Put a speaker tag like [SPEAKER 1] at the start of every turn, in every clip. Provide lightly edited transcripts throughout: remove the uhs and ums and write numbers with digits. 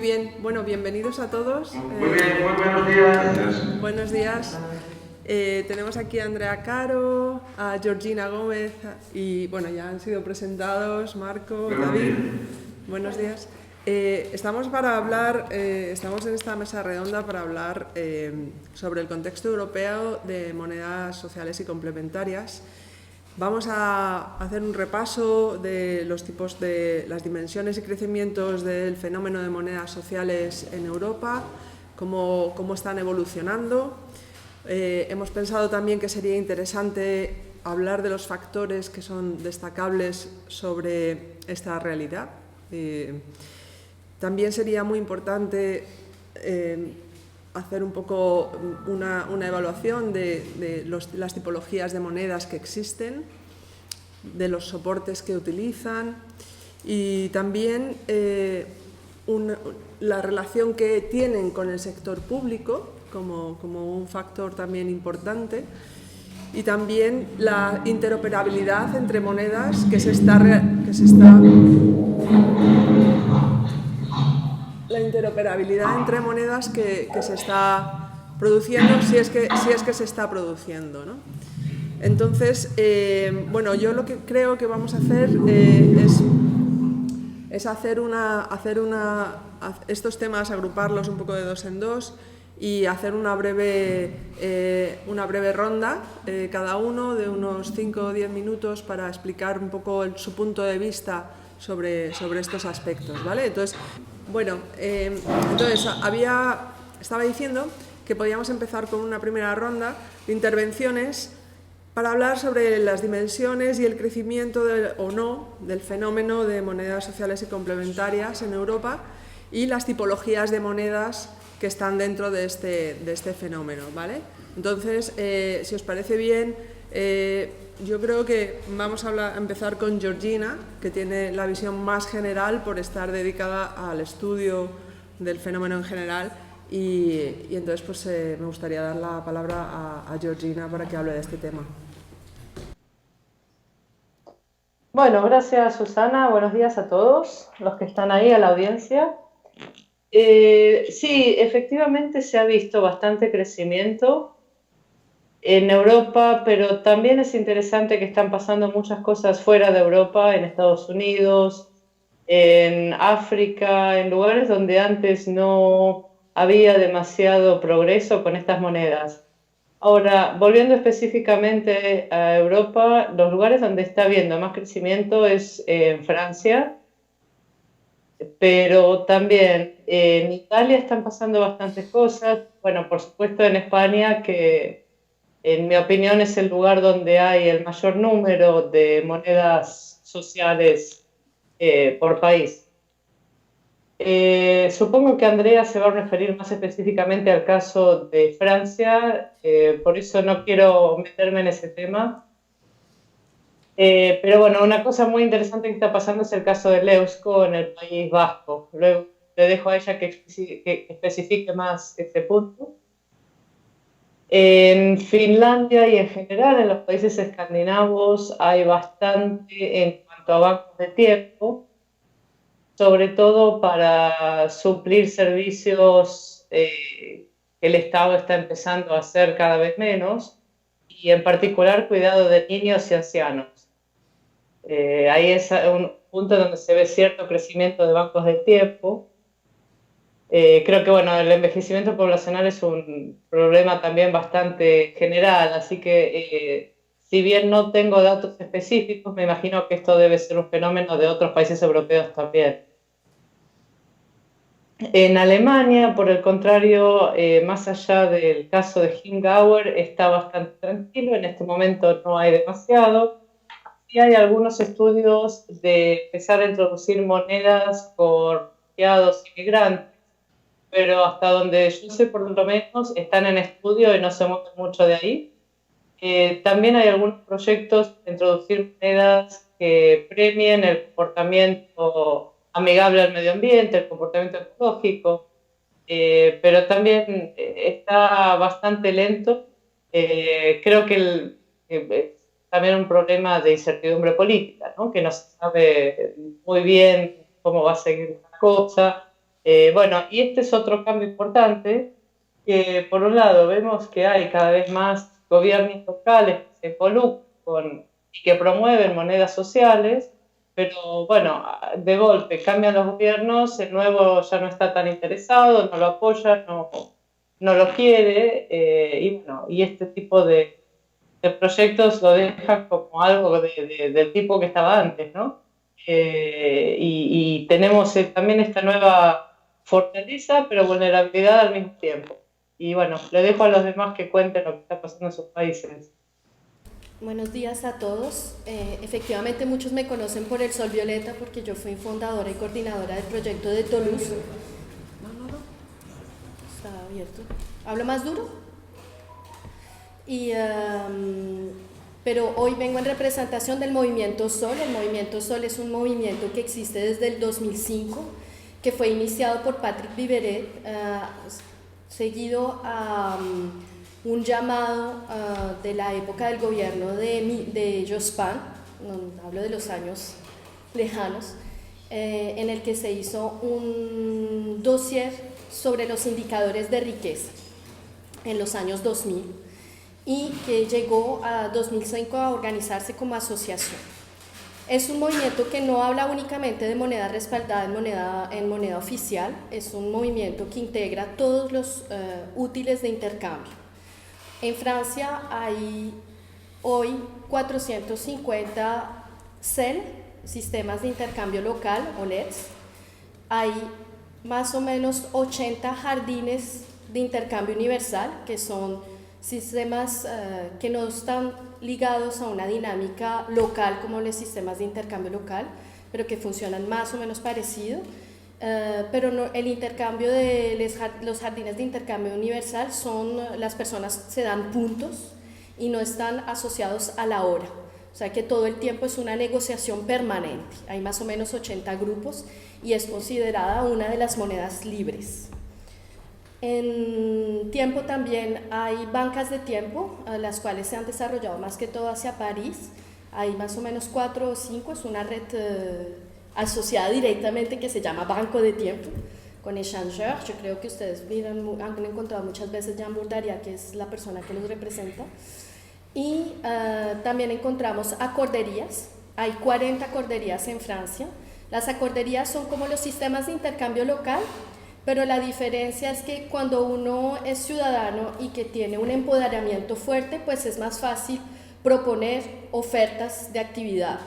[SPEAKER 1] bien. Bueno, bienvenidos a todos.
[SPEAKER 2] Muy bien, muy buenos días.
[SPEAKER 1] Buenos días. Tenemos aquí a Andrea Caro, a Georgina Gómez y bueno, ya han sido presentados Marco,
[SPEAKER 2] Buenos
[SPEAKER 1] David.
[SPEAKER 2] días.
[SPEAKER 1] Buenos días. Estamos en esta mesa redonda para hablar sobre el contexto europeo de monedas sociales y complementarias. Vamos a hacer un repaso de los tipos de las dimensiones y crecimientos del fenómeno de monedas sociales en Europa, cómo están evolucionando. Hemos pensado también que sería interesante hablar de los factores que son destacables sobre esta realidad. También sería muy importante hacer un poco una evaluación de las tipologías de monedas que existen, de los soportes que utilizan y también la relación que tienen con el sector público como un factor también importante, y también la interoperabilidad entre monedas que se está produciendo, si es que se está produciendo, ¿no? Entonces, bueno, yo lo que creo que vamos a hacer es estos temas, agruparlos un poco de dos en dos y hacer una breve ronda, cada uno de unos 5 o 10 minutos, para explicar un poco su punto de vista sobre estos aspectos, ¿vale? Entonces, bueno, estaba diciendo que podíamos empezar con una primera ronda de intervenciones para hablar sobre las dimensiones y el crecimiento o no del fenómeno de monedas sociales y complementarias en Europa y las tipologías de monedas que están dentro de este fenómeno, ¿vale? Entonces, si os parece bien, yo creo que vamos a empezar con Georgina, que tiene la visión más general por estar dedicada al estudio del fenómeno en general, y entonces pues me gustaría dar la palabra a Georgina para que hable de este tema.
[SPEAKER 3] Bueno, gracias Susana, buenos días a todos los que están ahí, a la audiencia. Sí, efectivamente se ha visto bastante crecimiento en Europa, pero también es interesante que están pasando muchas cosas fuera de Europa, en Estados Unidos, en África, en lugares donde antes no había demasiado progreso con estas monedas. Ahora, volviendo específicamente a Europa, los lugares donde está habiendo más crecimiento es en Francia, pero también en Italia están pasando bastantes cosas. Bueno, por supuesto en España, que en mi opinión es el lugar donde hay el mayor número de monedas sociales por país. Supongo que Andrea se va a referir más específicamente al caso de Francia, por eso no quiero meterme en ese tema. Pero bueno, una cosa muy interesante que está pasando es el caso de Leusco en el País Vasco. Luego le dejo a ella que especifique más este punto. En Finlandia y en general en los países escandinavos hay bastante en cuanto a bancos de tiempo, sobre todo para suplir servicios que el Estado está empezando a hacer cada vez menos, y en particular cuidado de niños y ancianos. Ahí es un punto donde se ve cierto crecimiento de bancos de tiempo. Creo que bueno, el envejecimiento poblacional es un problema también bastante general, así que si bien no tengo datos específicos, me imagino que esto debe ser un fenómeno de otros países europeos también. En Alemania, por el contrario, más allá del caso de Hingauer, está bastante tranquilo. En este momento no hay demasiado. Sí hay algunos estudios de empezar a introducir monedas por refugiados inmigrantes, pero hasta donde yo sé, por lo menos, están en estudio y no se mueven mucho de ahí. También hay algunos proyectos de introducir monedas que premien el comportamiento amigable al medio ambiente, el comportamiento ecológico, pero también está bastante lento. Creo que es también un problema de incertidumbre política, ¿no? Que no se sabe muy bien cómo va a seguir la cosa. Bueno, y este es otro cambio importante, que por un lado vemos que hay cada vez más gobiernos locales que se involucran y que promueven monedas sociales, pero bueno, de golpe cambian los gobiernos, el nuevo ya no está tan interesado, no lo apoya, no lo quiere, y bueno, y este tipo de proyectos lo dejan como algo del tipo que estaba antes, ¿no? Y tenemos también esta nueva fortaleza, pero vulnerabilidad al mismo tiempo. Y bueno, le dejo a los demás que cuenten lo que está pasando en sus países.
[SPEAKER 4] Buenos días a todos. Efectivamente muchos me conocen por el Sol Violeta porque yo fui fundadora y coordinadora del proyecto de Toulouse. Está abierto. ¿Hablo más duro? Pero hoy vengo en representación del Movimiento Sol. El Movimiento Sol es un movimiento que existe desde el 2005, que fue iniciado por Patrick Viveret, seguido a un llamado de la época del gobierno de Jospin, hablo de los años lejanos, en el que se hizo un dossier sobre los indicadores de riqueza en los años 2000 y que llegó a 2005 a organizarse como asociación. Es un movimiento que no habla únicamente de moneda respaldada en moneda oficial, es un movimiento que integra todos los útiles de intercambio. En Francia hay hoy 450 CEL, sistemas de intercambio local, o LEDs. Hay más o menos 80 jardines de intercambio universal, que son sistemas que no están ligados a una dinámica local como los sistemas de intercambio local, pero que funcionan más o menos parecido. Pero no, el intercambio de los jardines de intercambio universal las personas se dan puntos y no están asociados a la hora, o sea que todo el tiempo es una negociación permanente. Hay más o menos 80 grupos y es considerada una de las monedas libres. En tiempo también hay bancas de tiempo, las cuales se han desarrollado más que todo hacia París. Hay más o menos 4 o 5, es una red asociada directamente que se llama Banco de Tiempo, con Échangeur. Yo creo que ustedes han encontrado muchas veces Jean Bourdariat, que es la persona que los representa. Y también encontramos acorderías. Hay 40 acorderías en Francia. Las acorderías son como los sistemas de intercambio local, pero la diferencia es que cuando uno es ciudadano y que tiene un empoderamiento fuerte, pues es más fácil proponer ofertas de actividad.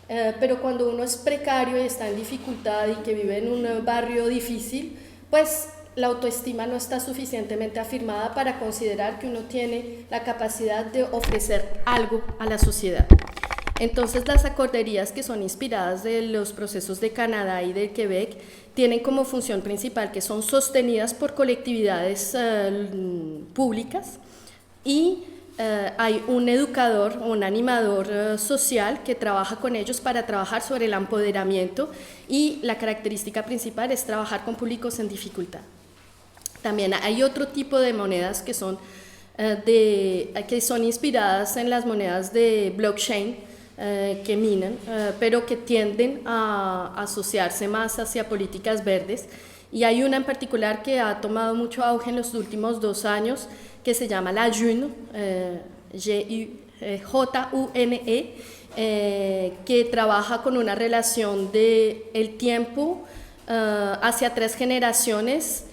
[SPEAKER 4] Pero cuando uno es precario y está en dificultad y que vive en un barrio difícil, pues la autoestima no está suficientemente afirmada para considerar que uno tiene la capacidad de ofrecer algo a la sociedad. Entonces las acorderías, que son inspiradas de los procesos de Canadá y de Quebec, tienen como función principal que son sostenidas por colectividades públicas y hay un educador o un animador social que trabaja con ellos para trabajar sobre el empoderamiento, y la característica principal es trabajar con públicos en dificultad. También hay otro tipo de monedas que son inspiradas en las monedas de blockchain, que minan, pero que tienden a asociarse más hacia políticas verdes, y hay una en particular que ha tomado mucho auge en los últimos 2 años, que se llama la June, June, que trabaja con una relación del tiempo hacia 3 generaciones,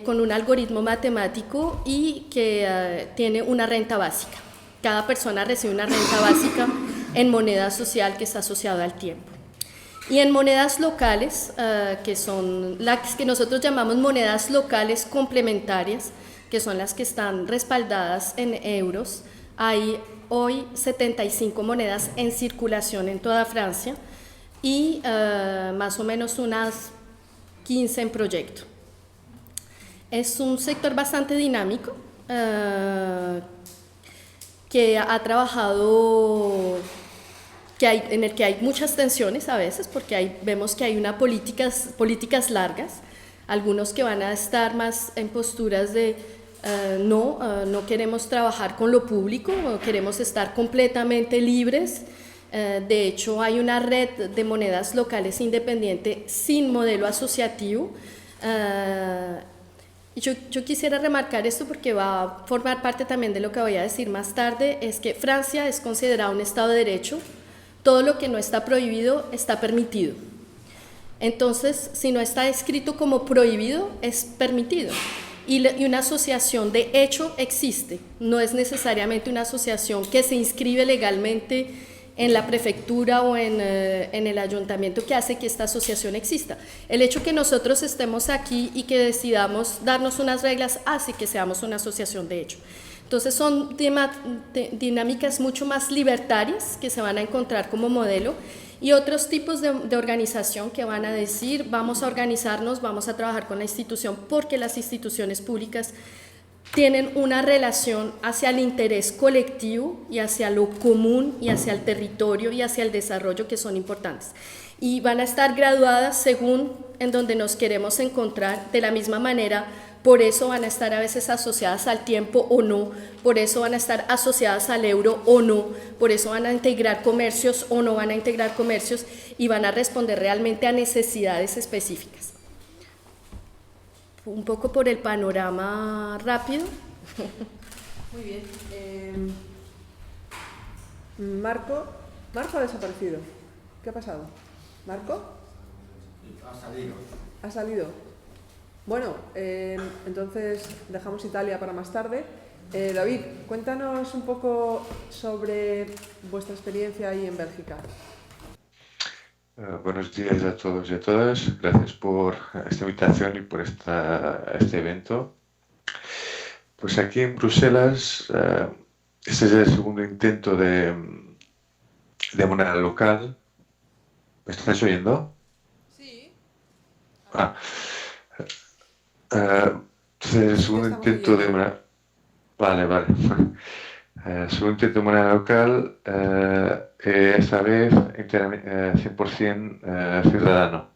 [SPEAKER 4] con un algoritmo matemático, y que tiene una renta básica. Cada persona recibe una renta básica en moneda social que está asociada al tiempo. Y en monedas locales, que son las que nosotros llamamos monedas locales complementarias, que son las que están respaldadas en euros, hay hoy 75 monedas en circulación en toda Francia y más o menos unas 15 en proyecto. Es un sector bastante dinámico, que ha trabajado, en el que hay muchas tensiones a veces, porque vemos que hay políticas largas, algunos que van a estar más en posturas de no queremos trabajar con lo público, queremos estar completamente libres. De hecho, hay una red de monedas locales independiente sin modelo asociativo, Yo quisiera remarcar esto porque va a formar parte también de lo que voy a decir más tarde, es que Francia es considerada un Estado de Derecho, todo lo que no está prohibido está permitido. Entonces, si no está escrito como prohibido, es permitido. Y una asociación de hecho existe, no es necesariamente una asociación que se inscribe legalmente en la prefectura o en el ayuntamiento que hace que esta asociación exista. El hecho que nosotros estemos aquí y que decidamos darnos unas reglas hace que seamos una asociación de hecho. Entonces son dinámicas mucho más libertarias que se van a encontrar como modelo y otros tipos de organización que van a decir vamos a organizarnos, vamos a trabajar con la institución porque las instituciones públicas tienen una relación hacia el interés colectivo y hacia lo común y hacia el territorio y hacia el desarrollo que son importantes. Y van a estar graduadas según en donde nos queremos encontrar de la misma manera, por eso van a estar a veces asociadas al tiempo o no, por eso van a estar asociadas al euro o no, por eso van a integrar comercios o no van a integrar comercios y van a responder realmente a necesidades específicas. Un poco por el panorama rápido.
[SPEAKER 1] Muy bien. Marco ha desaparecido. ¿Qué ha pasado? ¿Marco? Ha salido. Bueno, entonces dejamos Italia para más tarde. David, cuéntanos un poco sobre vuestra experiencia ahí en Bélgica.
[SPEAKER 2] Buenos días a todos y a todas. Gracias por esta invitación y por este evento. Pues aquí en Bruselas, este es el segundo intento de moneda local. ¿Me estás oyendo?
[SPEAKER 1] Sí.
[SPEAKER 2] Entonces el segundo intento de moneda... Vale. Segundo intento de moneda local, esta vez 100% ciudadano,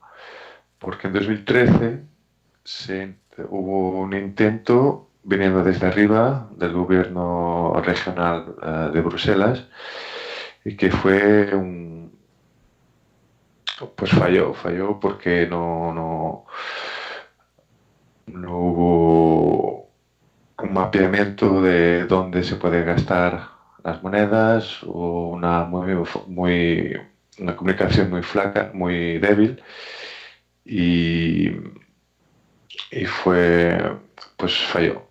[SPEAKER 2] porque en 2013 hubo un intento viniendo desde arriba del gobierno regional de Bruselas y que fue pues falló porque no hubo un mapeamiento de dónde se puede gastar las monedas o una comunicación muy flaca, muy débil y pues falló.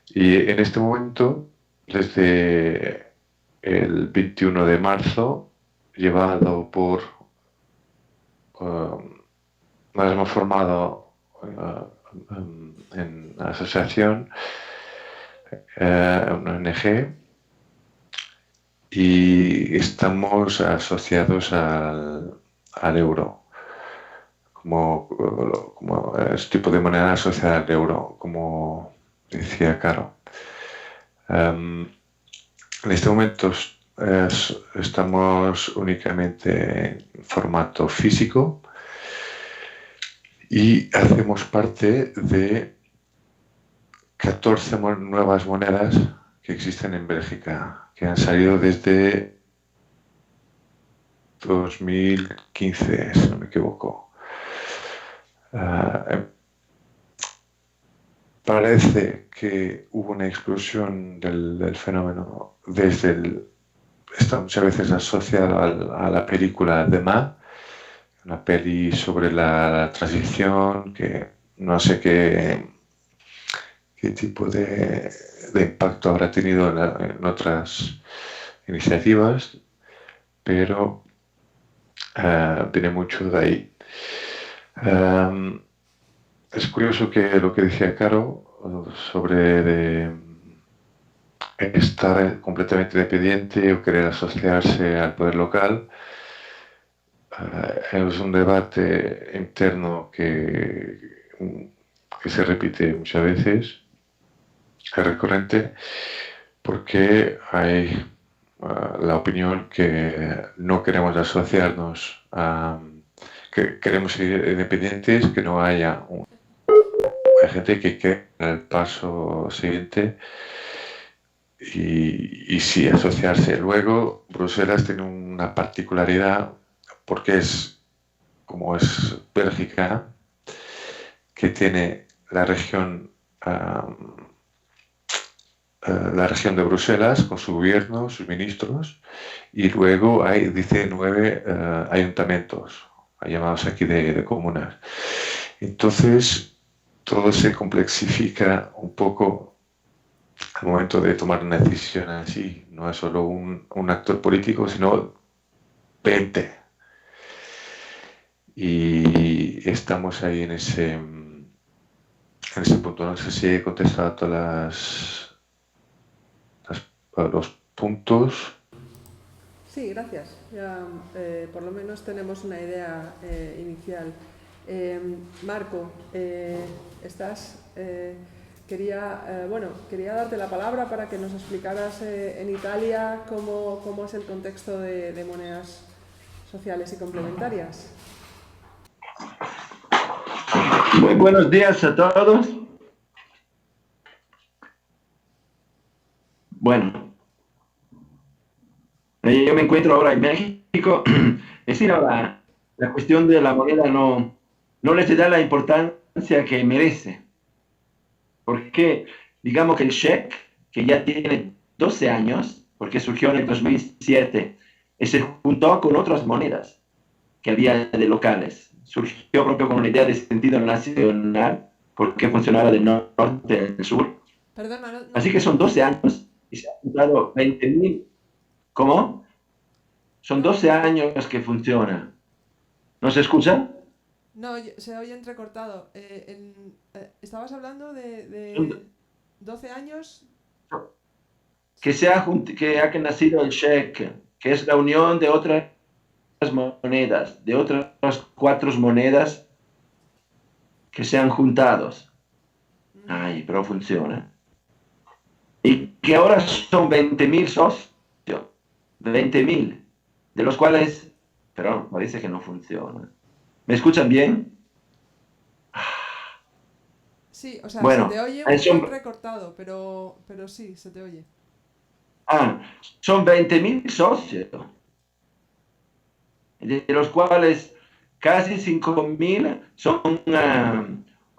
[SPEAKER 2] Y en este momento, desde el 21 de marzo, llevado por nos hemos formado en la asociación, una ONG, y estamos asociados al euro, como este tipo de moneda asociada al euro, como decía Caro. En este momento estamos únicamente en formato físico y hacemos parte de 14 nuevas monedas que existen en Bélgica, que han salido desde 2015, si no me equivoco. Parece que hubo una explosión del fenómeno está muchas veces asociado a la película The Ma, una peli sobre la transición, que no sé qué tipo de impacto habrá tenido en otras iniciativas, pero viene mucho de ahí. Es curioso que lo que decía Caro sobre estar completamente dependiente o querer asociarse al poder local. Es un debate interno que se repite muchas veces, es recurrente, porque hay la opinión que no queremos asociarnos, que queremos ser independientes, que no haya hay gente que quiere el paso siguiente y sí asociarse. Luego, Bruselas tiene una particularidad porque como es Bélgica, que tiene la región de Bruselas con su gobierno, sus ministros, y luego hay 19 ayuntamientos, llamados aquí de comunas. Entonces, todo se complexifica un poco al momento de tomar una decisión así. No es solo un actor político, sino 20. Y estamos ahí en ese punto. No sé si he contestado a todas los puntos.
[SPEAKER 1] Sí, gracias. Ya, por lo menos tenemos una idea inicial. Marco, estás... quería darte la palabra para que nos explicaras en Italia cómo es el contexto de monedas sociales y complementarias.
[SPEAKER 5] Muy buenos días a todos. Bueno, yo me encuentro ahora en México. Es decir, la cuestión de la moneda no le se da la importancia que merece. Porque, digamos que el cheque, que ya tiene 12 años, porque surgió en el 2007, y se juntó con otras monedas que había de locales. Surgió propio con una idea de sentido nacional, porque funcionaba del norte al sur.
[SPEAKER 1] Perdona, no.
[SPEAKER 5] Así que son 12 años y se han juntado 20.000. ¿Cómo? Son 12 años que funciona. ¿No se escucha?
[SPEAKER 1] No, se oye entrecortado. ¿Estabas hablando de 12 años?
[SPEAKER 5] Que ha nacido el cheque, que es la unión de otras monedas, de otras 4 monedas que se han juntado. Ay, pero funciona. Y que ahora son 20.000 socios. 20.000, de los cuales, pero parece que no funciona. ¿Me escuchan bien?
[SPEAKER 1] Sí, o sea,
[SPEAKER 5] bueno,
[SPEAKER 1] se te oye un poco recortado, pero sí, se te oye.
[SPEAKER 5] Son 20.000 socios, de los cuales casi 5.000 son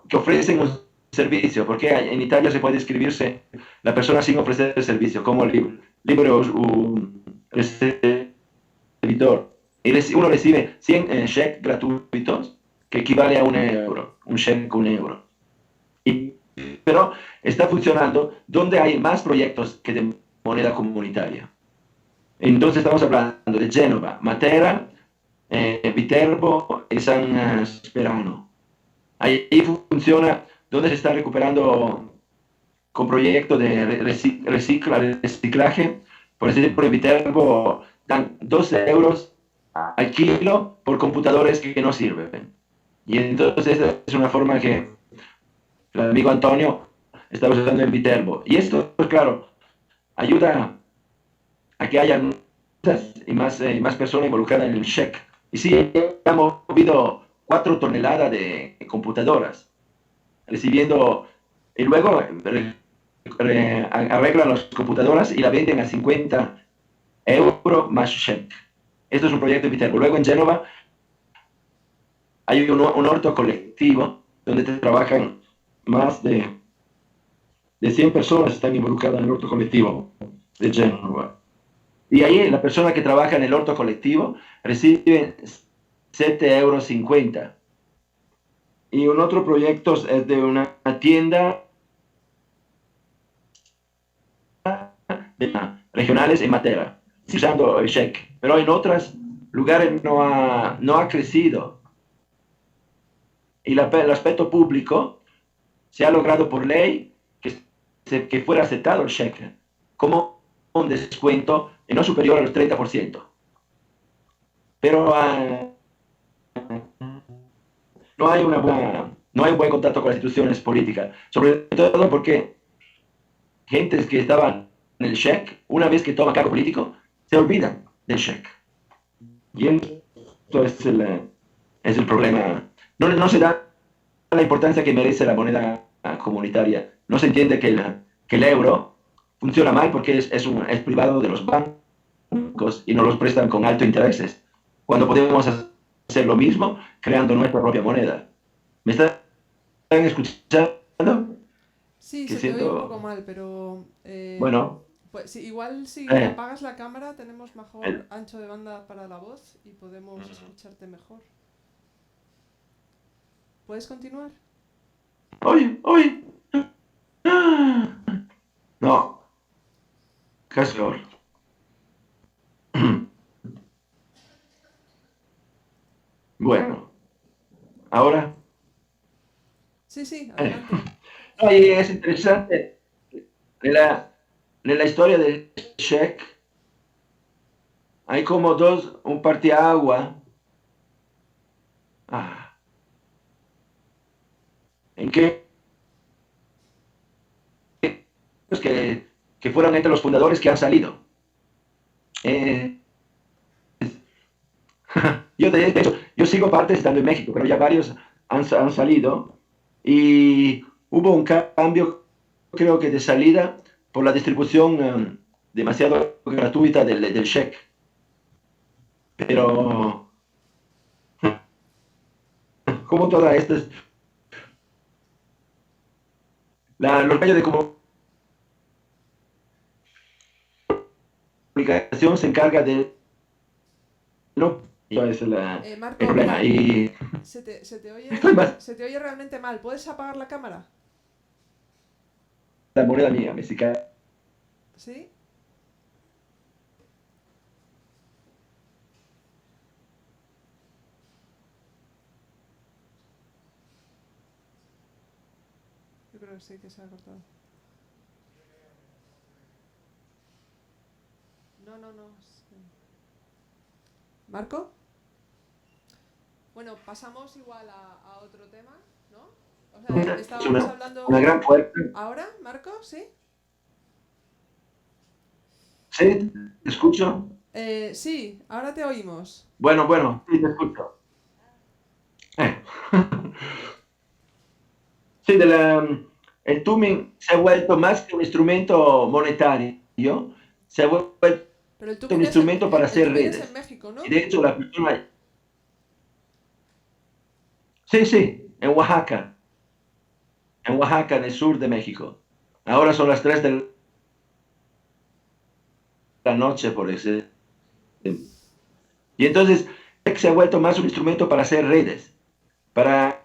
[SPEAKER 5] que ofrecen un servicio, porque en Italia se puede inscribirse la persona sin ofrecer el servicio, como libre receptor. Uno recibe 100 cheques gratuitos, que equivale a €1, un cheque con €1. Pero está funcionando donde hay más proyectos que de moneda comunitaria. Entonces estamos hablando de Génova, Matera, Viterbo y San Sperano. Ahí funciona donde se está recuperando con proyectos de reciclaje. Por ejemplo, en Viterbo dan €12 al kilo por computadores que no sirven. Y entonces es una forma que el amigo Antonio está usando en Viterbo. Y esto, pues claro, ayuda a que haya más personas involucradas en el cheque. Y sí, hemos movido 4 toneladas de computadoras, recibiendo, y luego arreglan las computadoras y la venden a €50 más cheque. Esto es un proyecto de Viterbo. Luego en Génova hay un orto colectivo donde trabajan más de 100 personas están involucradas en el orto colectivo de Génova. Y ahí la persona que trabaja en el orto colectivo recibe €7,50. Y un otro proyecto es de una tienda regionales en Matera, usando el cheque. Pero en otros lugares no ha crecido. Y el aspecto público se ha logrado por ley que fuera aceptado el cheque como un descuento no superior al 30%. Pero no hay un buen contacto con las instituciones políticas, sobre todo porque gentes que estaban en el cheque, una vez que toman cargo político, se olvidan del cheque. Y esto es el problema. No se da la importancia que merece la moneda comunitaria. No se entiende que el euro funciona mal porque es privado de los bancos y nos los prestan con altos intereses, cuando podemos hacer lo mismo creando nuestra propia moneda. ¿Me está escuchando?
[SPEAKER 1] Sí,
[SPEAKER 5] Que
[SPEAKER 1] se te oye un
[SPEAKER 5] siento...
[SPEAKER 1] poco mal, pero
[SPEAKER 5] Bueno,
[SPEAKER 1] pues sí, igual si
[SPEAKER 5] eh,
[SPEAKER 1] apagas la cámara tenemos mejor
[SPEAKER 5] eh,
[SPEAKER 1] ancho de banda para la voz y podemos escucharte mejor. ¿Puedes continuar?
[SPEAKER 5] ¡Oye! ¡Oye! ¡Ah! No, casi peor. Bueno, ahora...
[SPEAKER 1] Sí, sí,
[SPEAKER 5] eh,
[SPEAKER 1] adelante.
[SPEAKER 5] no, y es interesante. Nella storia del Czech hay como dos, un partiagua ah, en que fueron entre los fundadores que han salido. Eh, yo de hecho, yo sigo partes estando en México, pero ya varios han salido y hubo un cambio, creo que de salida por la distribución demasiado gratuita del check. Pero como todas estas, los medios de comunicación se encarga de no, eso es el
[SPEAKER 1] Marco,
[SPEAKER 5] problema.
[SPEAKER 1] mira,
[SPEAKER 5] Y
[SPEAKER 1] se te
[SPEAKER 5] estoy
[SPEAKER 1] oye,
[SPEAKER 5] más
[SPEAKER 1] se te oye realmente mal. ¿Puedes apagar la cámara?
[SPEAKER 5] la moneda mía mexicana.
[SPEAKER 1] ¿Sí? Yo creo que sí, que se ha cortado. No, no, no. ¿Marco? Bueno, pasamos igual a otro tema, ¿no? O sea,
[SPEAKER 5] Es
[SPEAKER 1] estábamos
[SPEAKER 5] una
[SPEAKER 1] hablando...
[SPEAKER 5] gran fuerza.
[SPEAKER 1] ¿Ahora, Marco? ¿Sí?
[SPEAKER 5] ¿Sí? ¿Te escucho?
[SPEAKER 1] Sí, ahora te oímos.
[SPEAKER 5] Bueno, sí, te escucho. Eh. Sí, el tuning se ha vuelto más que un instrumento monetario, se ha vuelto
[SPEAKER 1] Pero el
[SPEAKER 5] un
[SPEAKER 1] tubing es
[SPEAKER 5] instrumento para
[SPEAKER 1] el
[SPEAKER 5] hacer
[SPEAKER 1] tubing es en
[SPEAKER 5] redes.
[SPEAKER 1] México, ¿no?
[SPEAKER 5] Y de hecho, la persona... Sí, en Oaxaca, en el sur de México. Ahora son las 3 de la noche, por ese. Y entonces se ha vuelto más un instrumento para hacer redes, para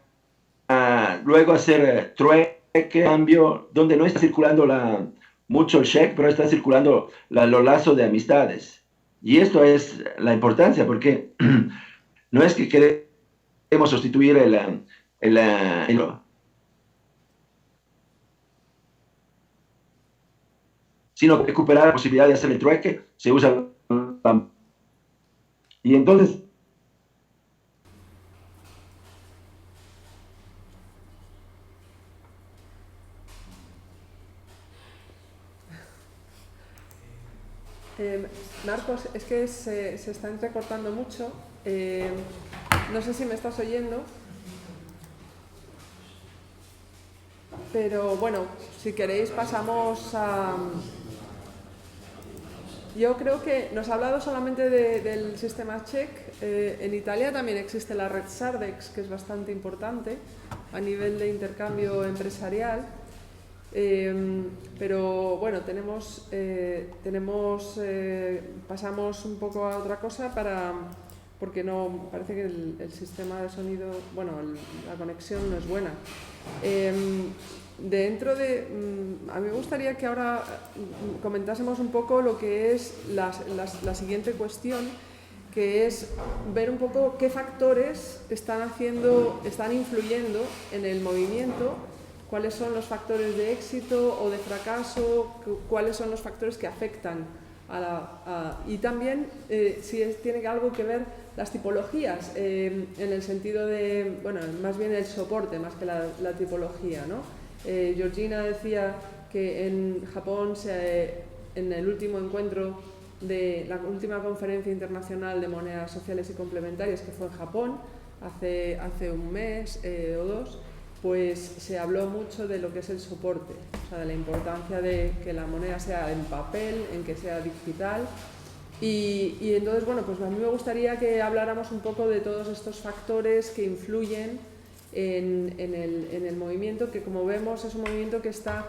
[SPEAKER 5] luego hacer trueque, cambio, donde no está circulando mucho el cheque, pero está circulando los lazos de amistades. Y esto es la importancia, porque no es que queremos sustituir sino recuperar la posibilidad de hacer el trueque, se usa. Y entonces
[SPEAKER 1] Marcos, es que se está entrecortando mucho. No sé si me estás oyendo. Pero bueno, si queréis pasamos a... Yo creo que nos ha hablado solamente del sistema Czech. En Italia también existe la red Sardex, que es bastante importante a nivel de intercambio empresarial. Pero bueno, pasamos un poco a otra cosa porque no parece que el sistema de sonido, bueno, la conexión no es buena. A mí me gustaría que ahora comentásemos un poco lo que es la siguiente cuestión, que es ver un poco qué factores están influyendo en el movimiento, cuáles son los factores de éxito o de fracaso, cuáles son los factores que afectan y también si tiene algo que ver las tipologías, en el sentido de, bueno, más bien el soporte más que la tipología, ¿no? Georgina decía que en Japón, en el último encuentro de la última conferencia internacional de monedas sociales y complementarias, que fue en Japón hace un mes o dos, pues se habló mucho de lo que es el soporte, o sea, de la importancia de que la moneda sea en papel, en que sea digital. Y entonces, bueno, pues a mí me gustaría que habláramos un poco de todos estos factores que influyen en el movimiento, que como vemos es un movimiento que está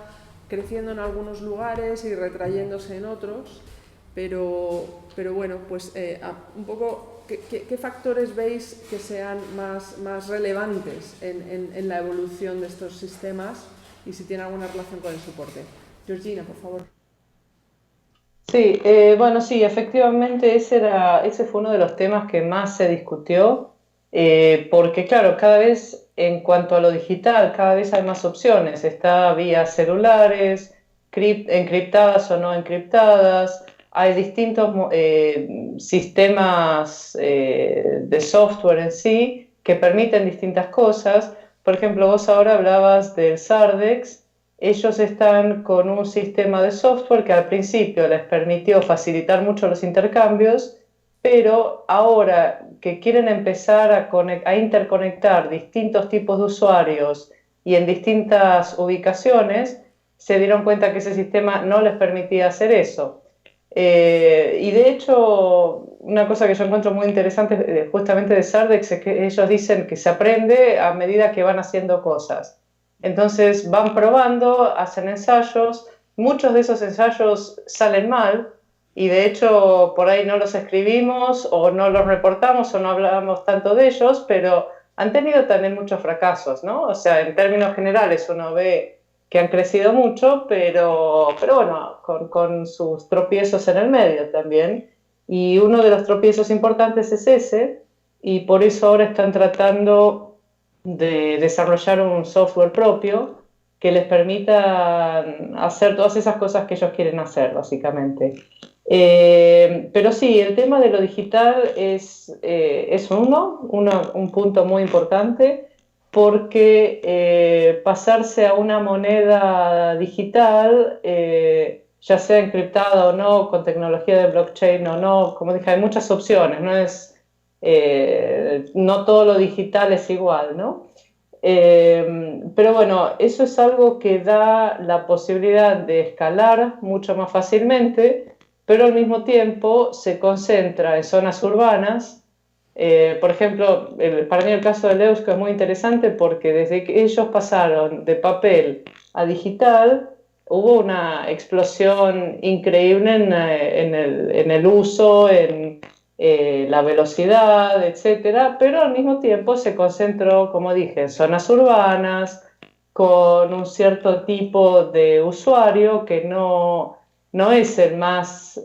[SPEAKER 1] creciendo en algunos lugares y retrayéndose en otros, pero bueno, pues un poco, ¿qué factores veis que sean más relevantes en la evolución de estos sistemas y si tiene alguna relación con el soporte? Georgina, por favor.
[SPEAKER 3] Sí, bueno, sí, efectivamente ese fue uno de los temas que más se discutió, porque claro, cada vez en cuanto a lo digital, cada vez hay más opciones. Está vía celulares, encriptadas o no encriptadas, hay distintos sistemas de software en sí que permiten distintas cosas. Por ejemplo, vos ahora hablabas del Sardex. Ellos están con un sistema de software que al principio les permitió facilitar mucho los intercambios, pero ahora que quieren empezar a interconectar distintos tipos de usuarios y en distintas ubicaciones, se dieron cuenta que ese sistema no les permitía hacer eso. Y de hecho, una cosa que yo encuentro muy interesante justamente de Sardex es que ellos dicen que se aprende a medida que van haciendo cosas. Entonces van probando, hacen ensayos, muchos de esos ensayos salen mal y de hecho por ahí no los escribimos o no los reportamos o no hablamos tanto de ellos, pero han tenido también muchos fracasos, ¿no? O sea, en términos generales uno ve que han crecido mucho, pero bueno, con sus tropiezos en el medio también. Y uno de los tropiezos importantes es ese, y por eso ahora están tratando de desarrollar un software propio que les permita hacer todas esas cosas que ellos quieren hacer, básicamente. Pero sí, el tema de lo digital es un punto muy importante, porque pasarse a una moneda digital, ya sea encriptada o no, con tecnología de blockchain o no, como dije, hay muchas opciones, no todo lo digital es igual, ¿no? Pero bueno, eso es algo que da la posibilidad de escalar mucho más fácilmente, pero al mismo tiempo se concentra en zonas urbanas. Por ejemplo, para mí el caso de Leusco es muy interesante porque desde que ellos pasaron de papel a digital, hubo una explosión increíble en el uso, en la velocidad, etcétera, pero al mismo tiempo se concentró, como dije, en zonas urbanas, con un cierto tipo de usuario que no es el más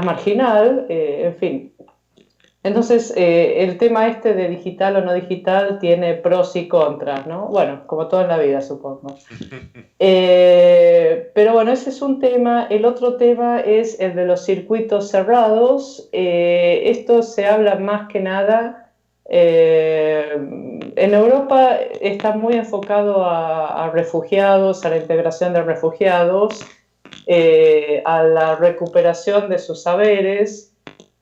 [SPEAKER 3] marginal, en fin. Entonces, el tema este de digital o no digital tiene pros y contras, ¿no? Bueno, como todo en la vida, supongo. Pero bueno, ese es un tema. El otro tema es el de los circuitos cerrados. Esto se habla más que nada. En Europa está muy enfocado a refugiados, a la integración de refugiados, a la recuperación de sus saberes.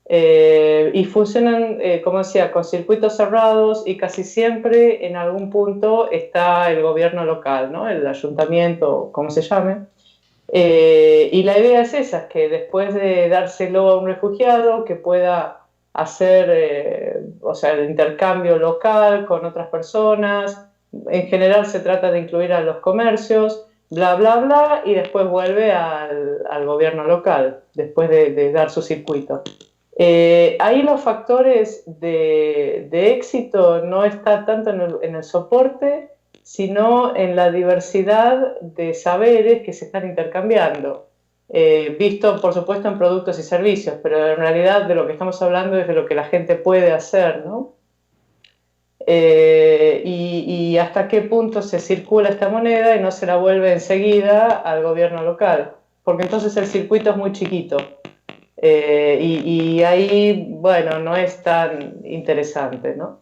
[SPEAKER 3] Y funcionan, como decía, con circuitos cerrados y casi siempre en algún punto está el gobierno local, ¿no? El ayuntamiento, como se llame. Y la idea es esa, que después de dárselo a un refugiado que pueda hacer, o sea, el intercambio local con otras personas. En general se trata de incluir a los comercios, bla, bla, bla, y después vuelve al gobierno local, después de dar su circuito. Ahí los factores de éxito no está tanto en el soporte, sino en la diversidad de saberes que se están intercambiando, visto por supuesto en productos y servicios, pero en realidad de lo que estamos hablando es de lo que la gente puede hacer, ¿no? Y hasta qué punto se circula esta moneda y no se la vuelve enseguida al gobierno local, porque entonces el circuito es muy chiquito. Y ahí, bueno, no es tan interesante, ¿no?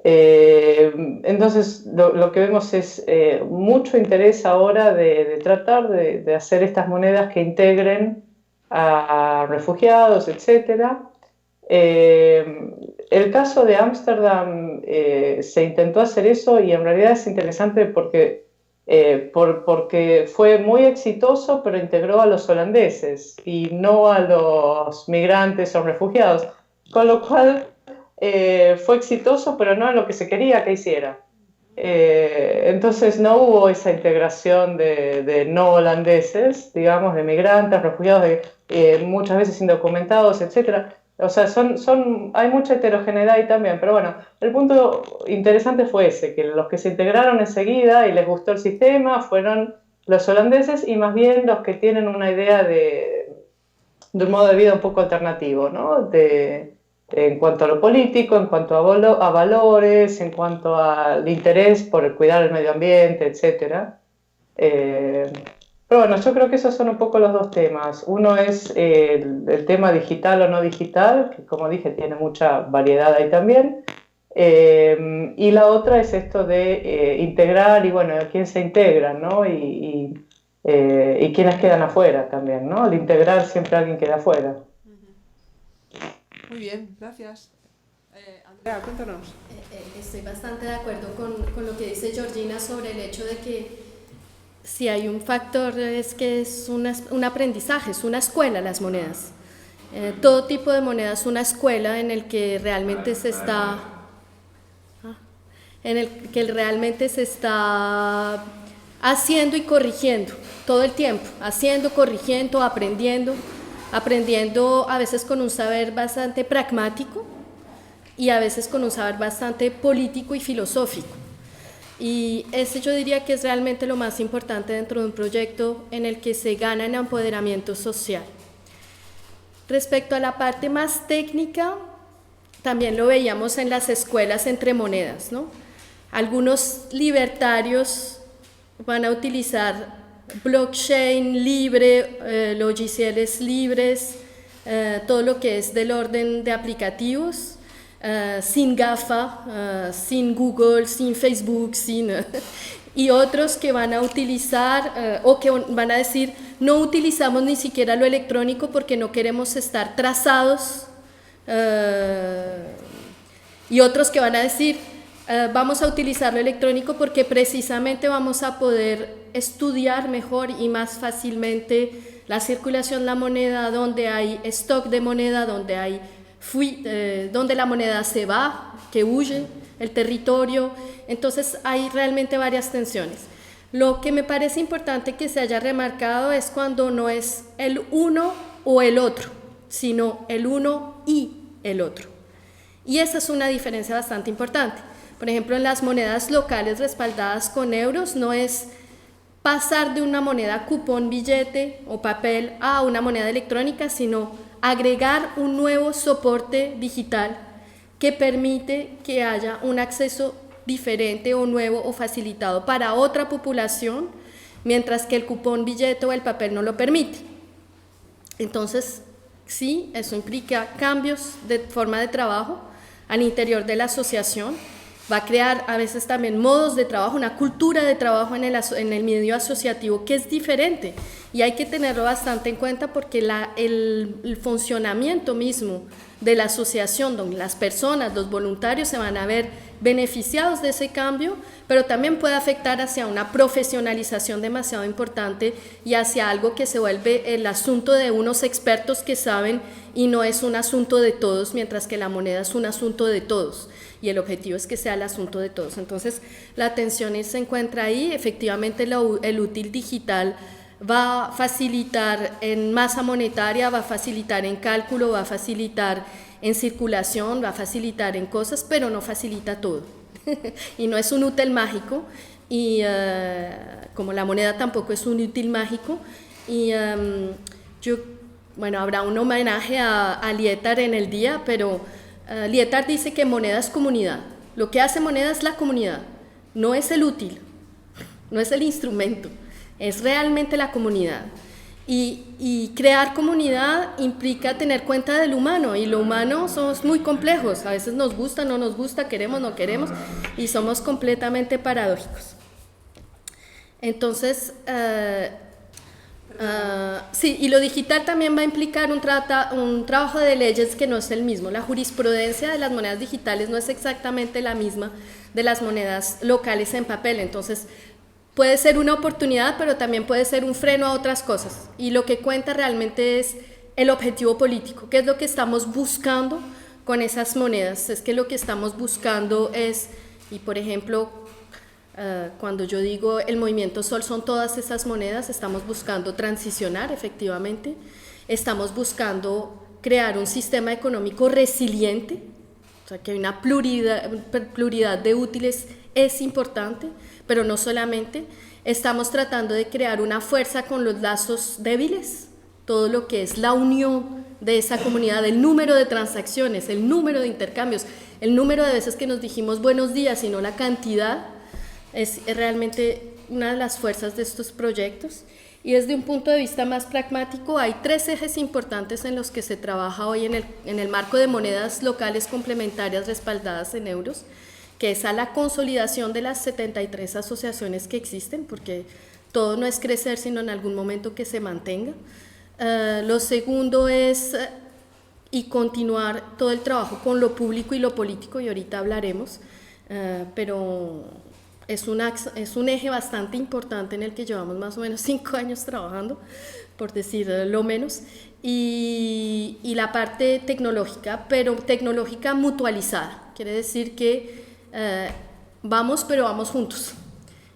[SPEAKER 3] Entonces, lo que vemos es mucho interés ahora de tratar de hacer estas monedas que integren a refugiados, etc. El caso de Ámsterdam se intentó hacer eso y en realidad es interesante porque fue muy exitoso, pero integró a los holandeses y no a los migrantes o refugiados, con lo cual fue exitoso, pero no en lo que se quería que hiciera. Entonces no hubo esa integración de no holandeses, digamos, de migrantes, refugiados, muchas veces indocumentados, etc. O sea, hay mucha heterogeneidad ahí también, pero bueno, el punto interesante fue ese, que los que se integraron enseguida y les gustó el sistema fueron los holandeses y más bien los que tienen una idea de un modo de vida un poco alternativo, ¿no? En cuanto a lo político, en cuanto a valores, en cuanto al interés por cuidar el medio ambiente, etc. Pero bueno, yo creo que esos son un poco los dos temas. Uno es el tema digital o no digital, que como dije tiene mucha variedad ahí también. Y la otra es esto de integrar y bueno, quién se integra, ¿no? Y quiénes quedan afuera también, ¿no? Al integrar siempre alguien queda afuera.
[SPEAKER 1] Muy bien, gracias. Andrea, cuéntanos.
[SPEAKER 4] Estoy bastante de acuerdo con lo que dice Georgina sobre el hecho de que si hay un factor es que es un aprendizaje, es una escuela las monedas. Todo tipo de moneda es una escuela en el que realmente se está haciendo y corrigiendo todo el tiempo, haciendo, corrigiendo, aprendiendo a veces con un saber bastante pragmático y a veces con un saber bastante político y filosófico. Y ese yo diría que es realmente lo más importante dentro de un proyecto en el que se gana en empoderamiento social. Respecto a la parte más técnica, también lo veíamos en las escuelas entre monedas, ¿no? Algunos libertarios van a utilizar blockchain libre, logiciels libres, todo lo que es del orden de aplicativos, sin GAFA, sin Google, sin Facebook, y otros que van a utilizar o que van a decir no utilizamos ni siquiera lo electrónico porque no queremos estar trazados, y otros que van a decir vamos a utilizar lo electrónico porque precisamente vamos a poder estudiar mejor y más fácilmente la circulación de la moneda, donde hay stock de moneda, donde donde la moneda se va, que huye, el territorio. Entonces hay realmente varias tensiones. Lo que me parece importante que se haya remarcado es cuando no es el uno o el otro, sino el uno y el otro. Y esa es una diferencia bastante importante. Por ejemplo, en las monedas locales respaldadas con euros no es pasar de una moneda cupón, billete o papel a una moneda electrónica, sino agregar un nuevo soporte digital que permite que haya un acceso diferente o nuevo o facilitado para otra población, mientras que el cupón, billete o el papel no lo permite. Entonces, sí, eso implica cambios de forma de trabajo al interior de la asociación. Va a crear a veces también modos de trabajo, una cultura de trabajo en el medio asociativo que es diferente y hay que tenerlo bastante en cuenta porque el funcionamiento mismo de la asociación, donde las personas, los voluntarios se van a ver beneficiados de ese cambio, pero también puede afectar hacia una profesionalización demasiado importante y hacia algo que se vuelve el asunto de unos expertos que saben y no es un asunto de todos, mientras que la moneda es un asunto de todos. Y el objetivo es que sea el asunto de todos. Entonces, la tensión se encuentra ahí. Efectivamente, el útil digital va a facilitar en masa monetaria, va a facilitar en cálculo, va a facilitar en circulación, va a facilitar en cosas, pero no facilita todo. Y no es un útil mágico, y como la moneda tampoco es un útil mágico. Y habrá un homenaje a Lyotard en el día, pero Lyotard dice que moneda es comunidad. Lo que hace moneda es la comunidad, no es el útil, no es el instrumento, es realmente la comunidad. Y crear comunidad implica tener cuenta del humano, y lo humano somos muy complejos, a veces nos gusta, no nos gusta, queremos, no queremos, y somos completamente paradójicos. Entonces, sí, y lo digital también va a implicar un trabajo de leyes que no es el mismo. La jurisprudencia de las monedas digitales no es exactamente la misma de las monedas locales en papel, entonces puede ser una oportunidad, pero también puede ser un freno a otras cosas, y lo que cuenta realmente es el objetivo político, qué es lo que estamos buscando con esas monedas. Es que lo que estamos buscando es, y por ejemplo, cuando yo digo el movimiento Sol son todas esas monedas, estamos buscando transicionar efectivamente, estamos buscando crear un sistema económico resiliente, o sea que hay una pluralidad de útiles es importante, pero no solamente, estamos tratando de crear una fuerza con los lazos débiles, todo lo que es la unión de esa comunidad, el número de transacciones, el número de intercambios, el número de veces que nos dijimos buenos días y no la cantidad, es realmente una de las fuerzas de estos proyectos. Y desde un punto de vista más pragmático, hay 3 ejes importantes en los que se trabaja hoy en el marco de monedas locales complementarias respaldadas en euros, que es a la consolidación de las 73 asociaciones que existen, porque todo no es crecer, sino en algún momento que se mantenga. Lo segundo es y continuar todo el trabajo con lo público y lo político, y ahorita hablaremos, pero es un eje bastante importante en el que llevamos más o menos 5 años trabajando, por decir lo menos, y la parte tecnológica, pero tecnológica mutualizada, quiere decir que vamos, pero vamos juntos,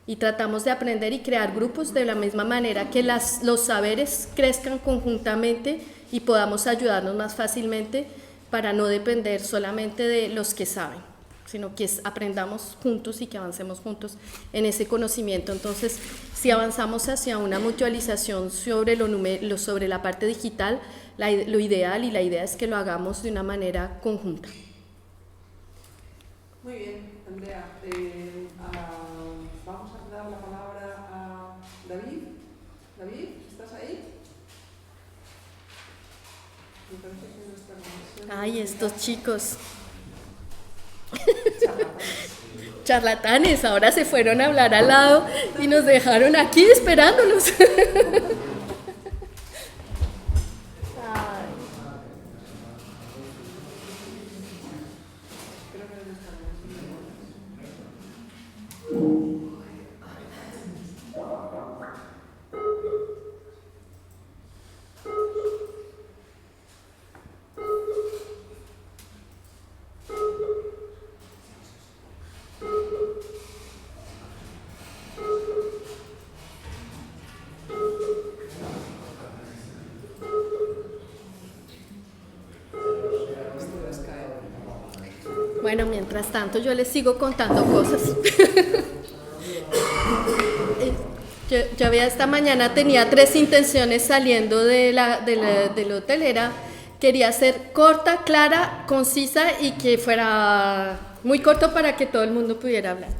[SPEAKER 4] y tratamos de aprender y crear grupos de la misma manera que los saberes crezcan conjuntamente y podamos ayudarnos más fácilmente para no depender solamente de los que saben, sino que aprendamos juntos y que avancemos juntos en ese conocimiento. Entonces, si avanzamos hacia una mutualización sobre sobre la parte digital, lo ideal y la idea es que lo hagamos de una manera conjunta.
[SPEAKER 1] Muy bien, Andrea. Vamos a dar la palabra a David. David, ¿estás ahí? Me parece que nuestra conexión...
[SPEAKER 4] Ay, estos chicos. Charlatanes, ahora se fueron a hablar al lado y nos dejaron aquí esperándolos. Bueno, mientras tanto yo les sigo contando cosas. Yo había esta mañana, tenía 3 intenciones saliendo de la hotelera. Quería ser corta, clara, concisa y que fuera muy corto para que todo el mundo pudiera hablar.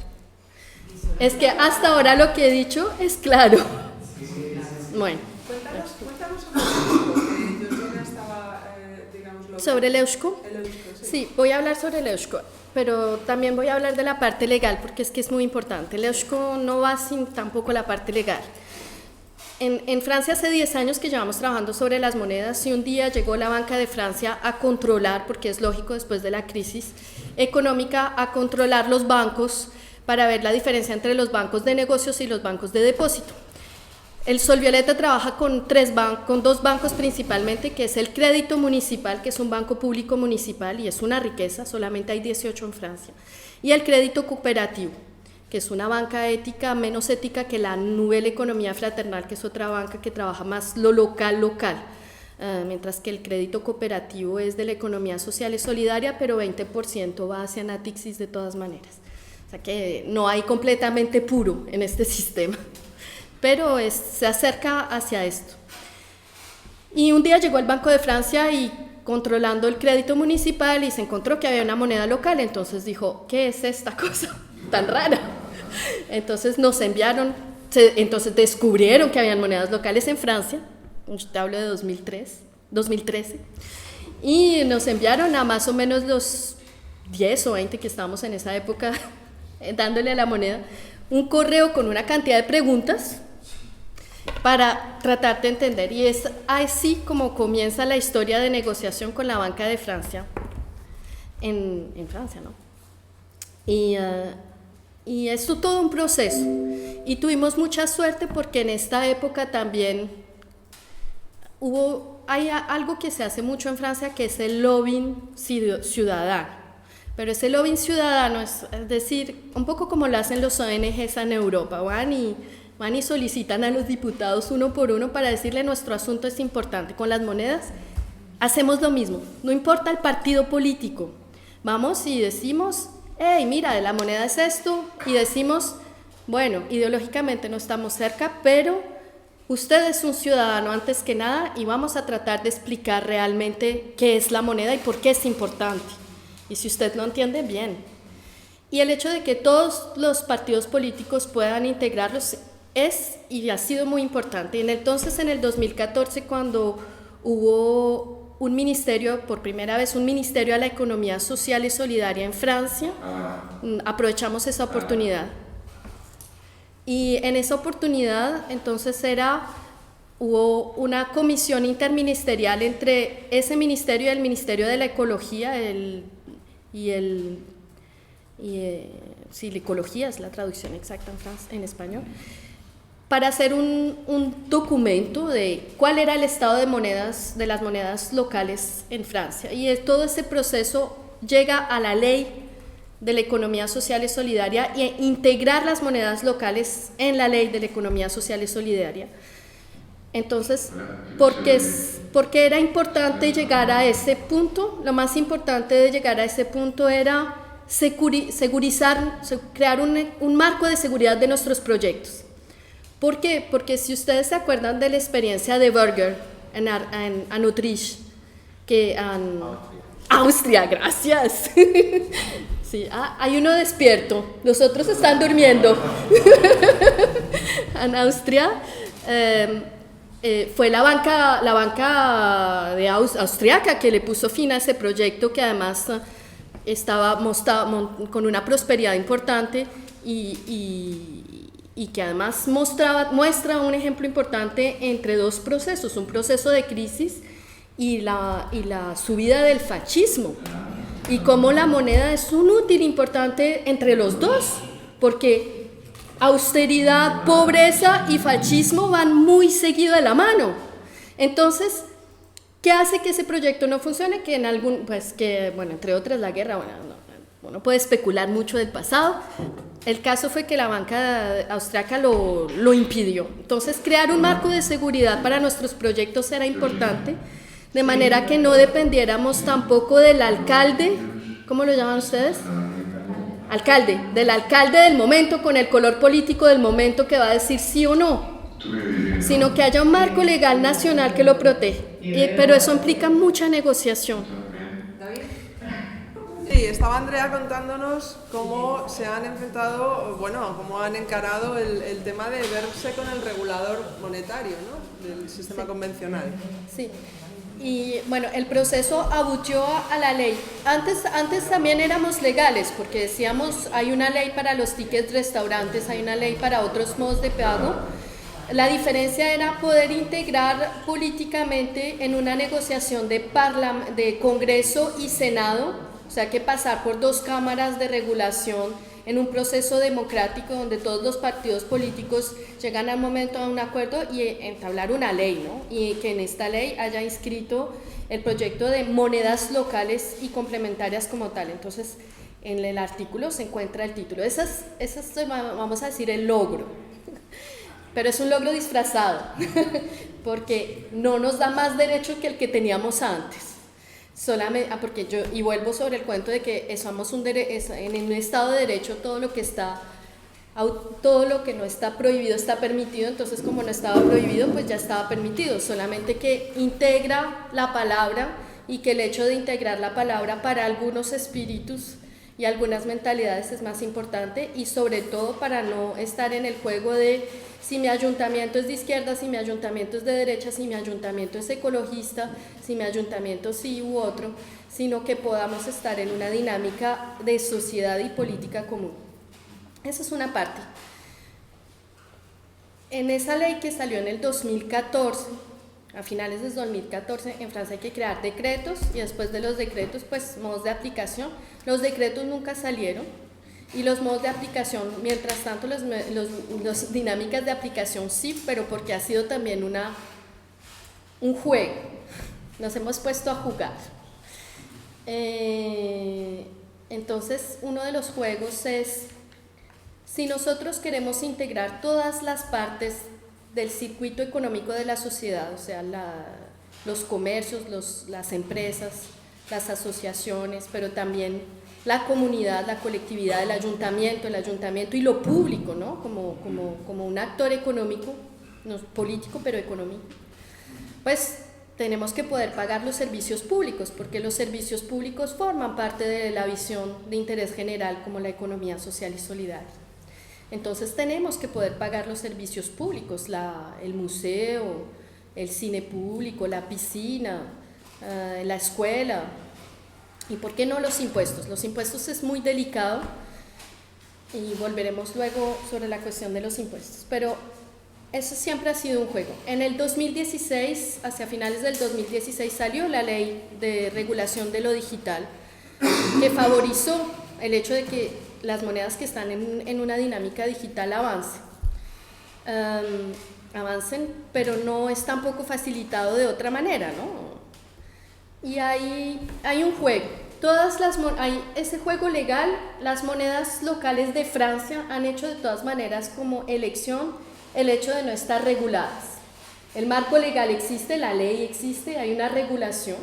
[SPEAKER 4] Es que hasta ahora lo que he dicho es claro. Bueno.
[SPEAKER 1] Cuéntanos un poco, porque yo ya estaba, digamos...
[SPEAKER 4] ¿Sobre el Eusko?
[SPEAKER 1] El Eusko, sí.
[SPEAKER 4] Sí, voy a hablar sobre el Eusko, pero también voy a hablar de la parte legal, porque es que es muy importante. El Eusko no va sin tampoco la parte legal. En Francia hace 10 años que llevamos trabajando sobre las monedas y un día llegó la Banca de Francia a controlar, porque es lógico después de la crisis económica, a controlar los bancos para ver la diferencia entre los bancos de negocios y los bancos de depósito. El Sol Violeta trabaja con 2 bancos principalmente, que es el Crédito Municipal, que es un banco público municipal y es una riqueza, solamente hay 18 en Francia, y el Crédito Cooperativo, que es una banca ética, menos ética que la Nouvelle Economía Fraternal, que es otra banca que trabaja más lo local, mientras que el crédito cooperativo es de la economía social y solidaria, pero 20% va hacia Natixis de todas maneras. O sea que no hay completamente puro en este sistema, pero se acerca hacia esto. Y un día llegó el Banco de Francia y controlando el crédito municipal y se encontró que había una moneda local, entonces dijo, ¿qué es esta cosa tan rara? Entonces nos enviaron, entonces descubrieron que habían monedas locales en Francia, yo te hablo de 2013, y nos enviaron a más o menos los 10 o 20 que estábamos en esa época dándole a la moneda, un correo con una cantidad de preguntas para tratar de entender, y es así como comienza la historia de negociación con la Banca de Francia, en Francia, ¿no? Y esto todo un proceso, y tuvimos mucha suerte porque en esta época también hubo hay algo que se hace mucho en Francia que es el lobbying ciudadano. Pero ese lobbying ciudadano es decir, un poco como lo hacen los ONGs en Europa, van y solicitan a los diputados uno por uno para decirle nuestro asunto es importante. Con las monedas hacemos lo mismo, no importa el partido político, vamos y decimos, hey, mira, la moneda es esto, y decimos, bueno, ideológicamente no estamos cerca, pero usted es un ciudadano antes que nada y vamos a tratar de explicar realmente qué es la moneda y por qué es importante. Y si usted lo entiende, bien. Y el hecho de que todos los partidos políticos puedan integrarlos es y ha sido muy importante. Entonces, en el 2014, cuando hubo un ministerio, por primera vez, un ministerio a la economía social y solidaria en Francia, aprovechamos esa oportunidad. Y en esa oportunidad, entonces, hubo una comisión interministerial entre ese ministerio y el Ministerio de la Ecología, sí, la ecología es la traducción exacta en español, para hacer un documento de cuál era el estado de las monedas locales en Francia. Y todo ese proceso llega a la ley de la economía social y solidaria e integrar las monedas locales en la ley de la economía social y solidaria. Entonces, porque era importante llegar a ese punto, lo más importante de llegar a ese punto era crear un marco de seguridad de nuestros proyectos. ¿Por qué? Porque si ustedes se acuerdan de la experiencia de Burger en Autriche, Austria, gracias. Sí, hay uno despierto, los otros están durmiendo. En Austria fue la banca austriaca que le puso fin a ese proyecto, que además estaba con una prosperidad importante y que además muestra un ejemplo importante entre dos procesos, un proceso de crisis y la subida del fascismo, y cómo la moneda es un útil importante entre los dos, porque austeridad, pobreza y fascismo van muy seguido de la mano. Entonces, ¿qué hace que ese proyecto no funcione? Que entre otras la guerra, uno puede especular mucho del pasado. El caso fue que la banca austriaca lo impidió. Entonces, crear un marco de seguridad para nuestros proyectos era importante, de manera que no dependiéramos tampoco del alcalde, ¿cómo lo llaman ustedes? Del alcalde del momento, con el color político del momento, que va a decir sí o no, sino que haya un marco legal nacional que lo protege. Pero eso implica mucha negociación.
[SPEAKER 1] Sí, estaba Andrea contándonos cómo se han enfrentado, cómo han encarado el tema de verse con el regulador monetario, ¿no?, del sistema convencional.
[SPEAKER 4] Sí. Y bueno, el proceso abutió a la ley. Antes también éramos legales, porque decíamos, hay una ley para los tickets restaurantes, hay una ley para otros modos de pago. La diferencia era poder integrar políticamente en una negociación de Congreso y Senado, o sea, que pasar por dos cámaras de regulación en un proceso democrático donde todos los partidos políticos llegan al momento a un acuerdo y entablar una ley, ¿no? Y que en esta ley haya inscrito el proyecto de monedas locales y complementarias como tal. Entonces, en el artículo se encuentra el título. Ese es, vamos a decir, el logro. Pero es un logro disfrazado, porque no nos da más derecho que el que teníamos antes. Y vuelvo sobre el cuento de que somos en un Estado de Derecho, todo lo que no está prohibido está permitido. Entonces, como no estaba prohibido, pues ya estaba permitido, solamente que integra la palabra, y que el hecho de integrar la palabra para algunos espíritus y algunas mentalidades es más importante, y sobre todo para no estar en el juego de si mi ayuntamiento es de izquierda, si mi ayuntamiento es de derecha, si mi ayuntamiento es ecologista, si mi ayuntamiento sí u otro, sino que podamos estar en una dinámica de sociedad y política común. Esa es una parte. En esa ley que salió en el 2014, a finales del 2014, en Francia hay que crear decretos, y después de los decretos, pues modos de aplicación. Los decretos nunca salieron, y los modos de aplicación, mientras tanto, las dinámicas de aplicación sí, pero porque ha sido también un juego. nos hemos puesto a jugar. Entonces, uno de los juegos es, si nosotros queremos integrar todas las partes del circuito económico de la sociedad, o sea, los comercios, las empresas, las asociaciones, pero también la comunidad, la colectividad, el ayuntamiento y lo público, ¿no? Como un actor económico, no político, pero económico, pues tenemos que poder pagar los servicios públicos, porque los servicios públicos forman parte de la visión de interés general como la economía social y solidaria. Entonces tenemos que poder pagar los servicios públicos, el museo, el cine público, la piscina, la escuela, y por qué no los impuestos. Los impuestos es muy delicado y volveremos luego sobre la cuestión de los impuestos, pero eso siempre ha sido un juego. En el 2016, hacia finales del 2016, salió la ley de regulación de lo digital, que favorizó el hecho de que las monedas que están en una dinámica digital avancen, pero no es tampoco facilitado de otra manera, ¿no? Y hay un juego. Hay ese juego legal. Las monedas locales de Francia han hecho de todas maneras como elección el hecho de no estar reguladas. El marco legal existe, la ley existe, hay una regulación,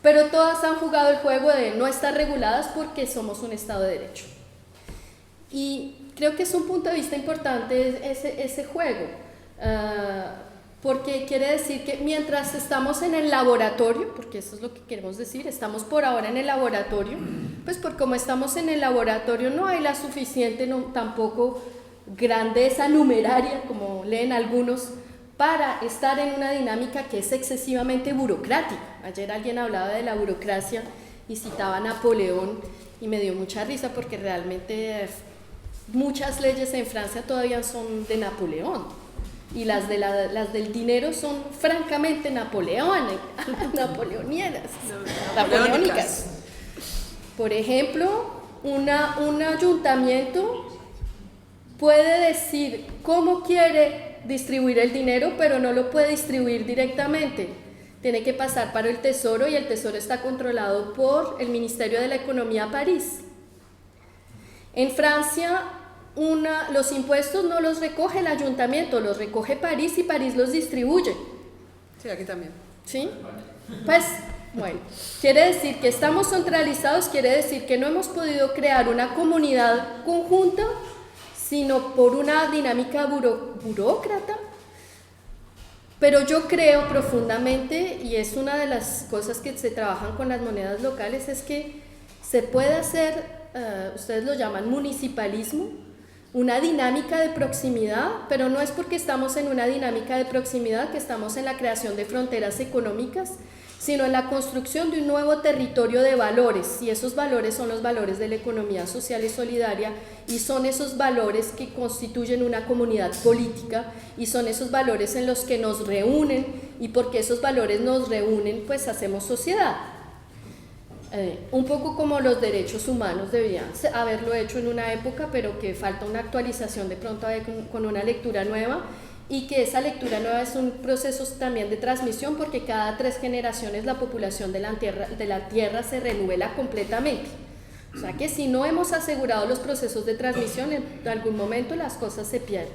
[SPEAKER 4] pero todas han jugado el juego de no estar reguladas porque somos un Estado de Derecho. Y creo que es un punto de vista importante ese juego, porque quiere decir que mientras estamos en el laboratorio, porque eso es lo que queremos decir, estamos por ahora en el laboratorio, pues por como estamos en el laboratorio no hay la suficiente, tampoco grandeza numeraria, como leen algunos, para estar en una dinámica que es excesivamente burocrática. Ayer alguien hablaba de la burocracia y citaba a Napoleón y me dio mucha risa porque realmente muchas leyes en Francia todavía son de Napoleón y las del dinero son francamente napoleónicas. Por ejemplo, un ayuntamiento puede decir cómo quiere distribuir el dinero, pero no lo puede distribuir directamente. Tiene que pasar para el Tesoro y el Tesoro está controlado por el Ministerio de la Economía París. En Francia, los impuestos no los recoge el ayuntamiento, los recoge París y París los distribuye.
[SPEAKER 1] Sí, aquí también.
[SPEAKER 4] ¿Sí? Pues, bueno, quiere decir que estamos centralizados, quiere decir que no hemos podido crear una comunidad conjunta, sino por una dinámica burócrata. Pero yo creo profundamente, y es una de las cosas que se trabajan con las monedas locales, es que se puede hacer, ustedes lo llaman municipalismo, una dinámica de proximidad, pero no es porque estamos en una dinámica de proximidad que estamos en la creación de fronteras económicas, sino en la construcción de un nuevo territorio de valores, y esos valores son los valores de la economía social y solidaria, y son esos valores que constituyen una comunidad política, y son esos valores en los que nos reúnen, y porque esos valores nos reúnen, pues hacemos sociedad. Un poco como los derechos humanos debían haberlo hecho en una época, pero que falta una actualización de pronto con una lectura nueva, y que esa lectura nueva es un proceso también de transmisión, porque cada 3 generaciones la población de la tierra se renueva completamente. O sea que si no hemos asegurado los procesos de transmisión, en algún momento las cosas se pierden.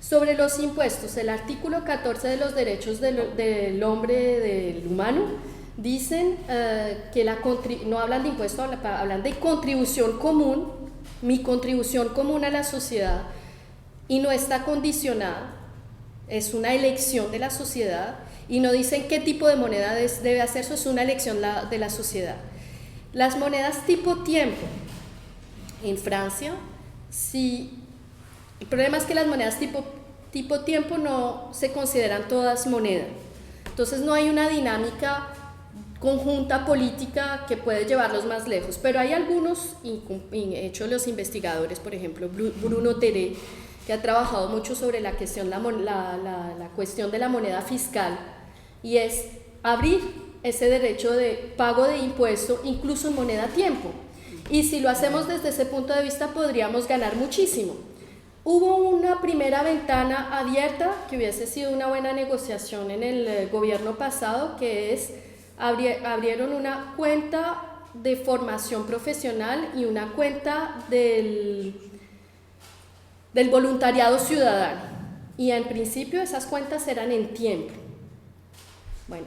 [SPEAKER 4] Sobre los impuestos, el artículo 14 de los derechos del hombre, del humano, dicen que no hablan de impuestos, hablan de contribución común, mi contribución común a la sociedad, y no está condicionada, es una elección de la sociedad, y no dicen qué tipo de moneda debe hacerse, es una elección de la sociedad. Las monedas tipo tiempo, en Francia, el problema es que las monedas tipo tiempo no se consideran todas monedas, entonces no hay una dinámica conjunta política que puede llevarlos más lejos, pero hay algunos, hecho los investigadores, por ejemplo Bruno Teré, que ha trabajado mucho sobre la cuestión de la moneda fiscal, y es abrir ese derecho de pago de impuesto incluso en moneda tiempo, y si lo hacemos desde ese punto de vista podríamos ganar muchísimo. Hubo una primera ventana abierta que hubiese sido una buena negociación en el gobierno pasado, que es abrieron una cuenta de formación profesional y una cuenta del voluntariado ciudadano. Y en principio esas cuentas eran en tiempo. Bueno,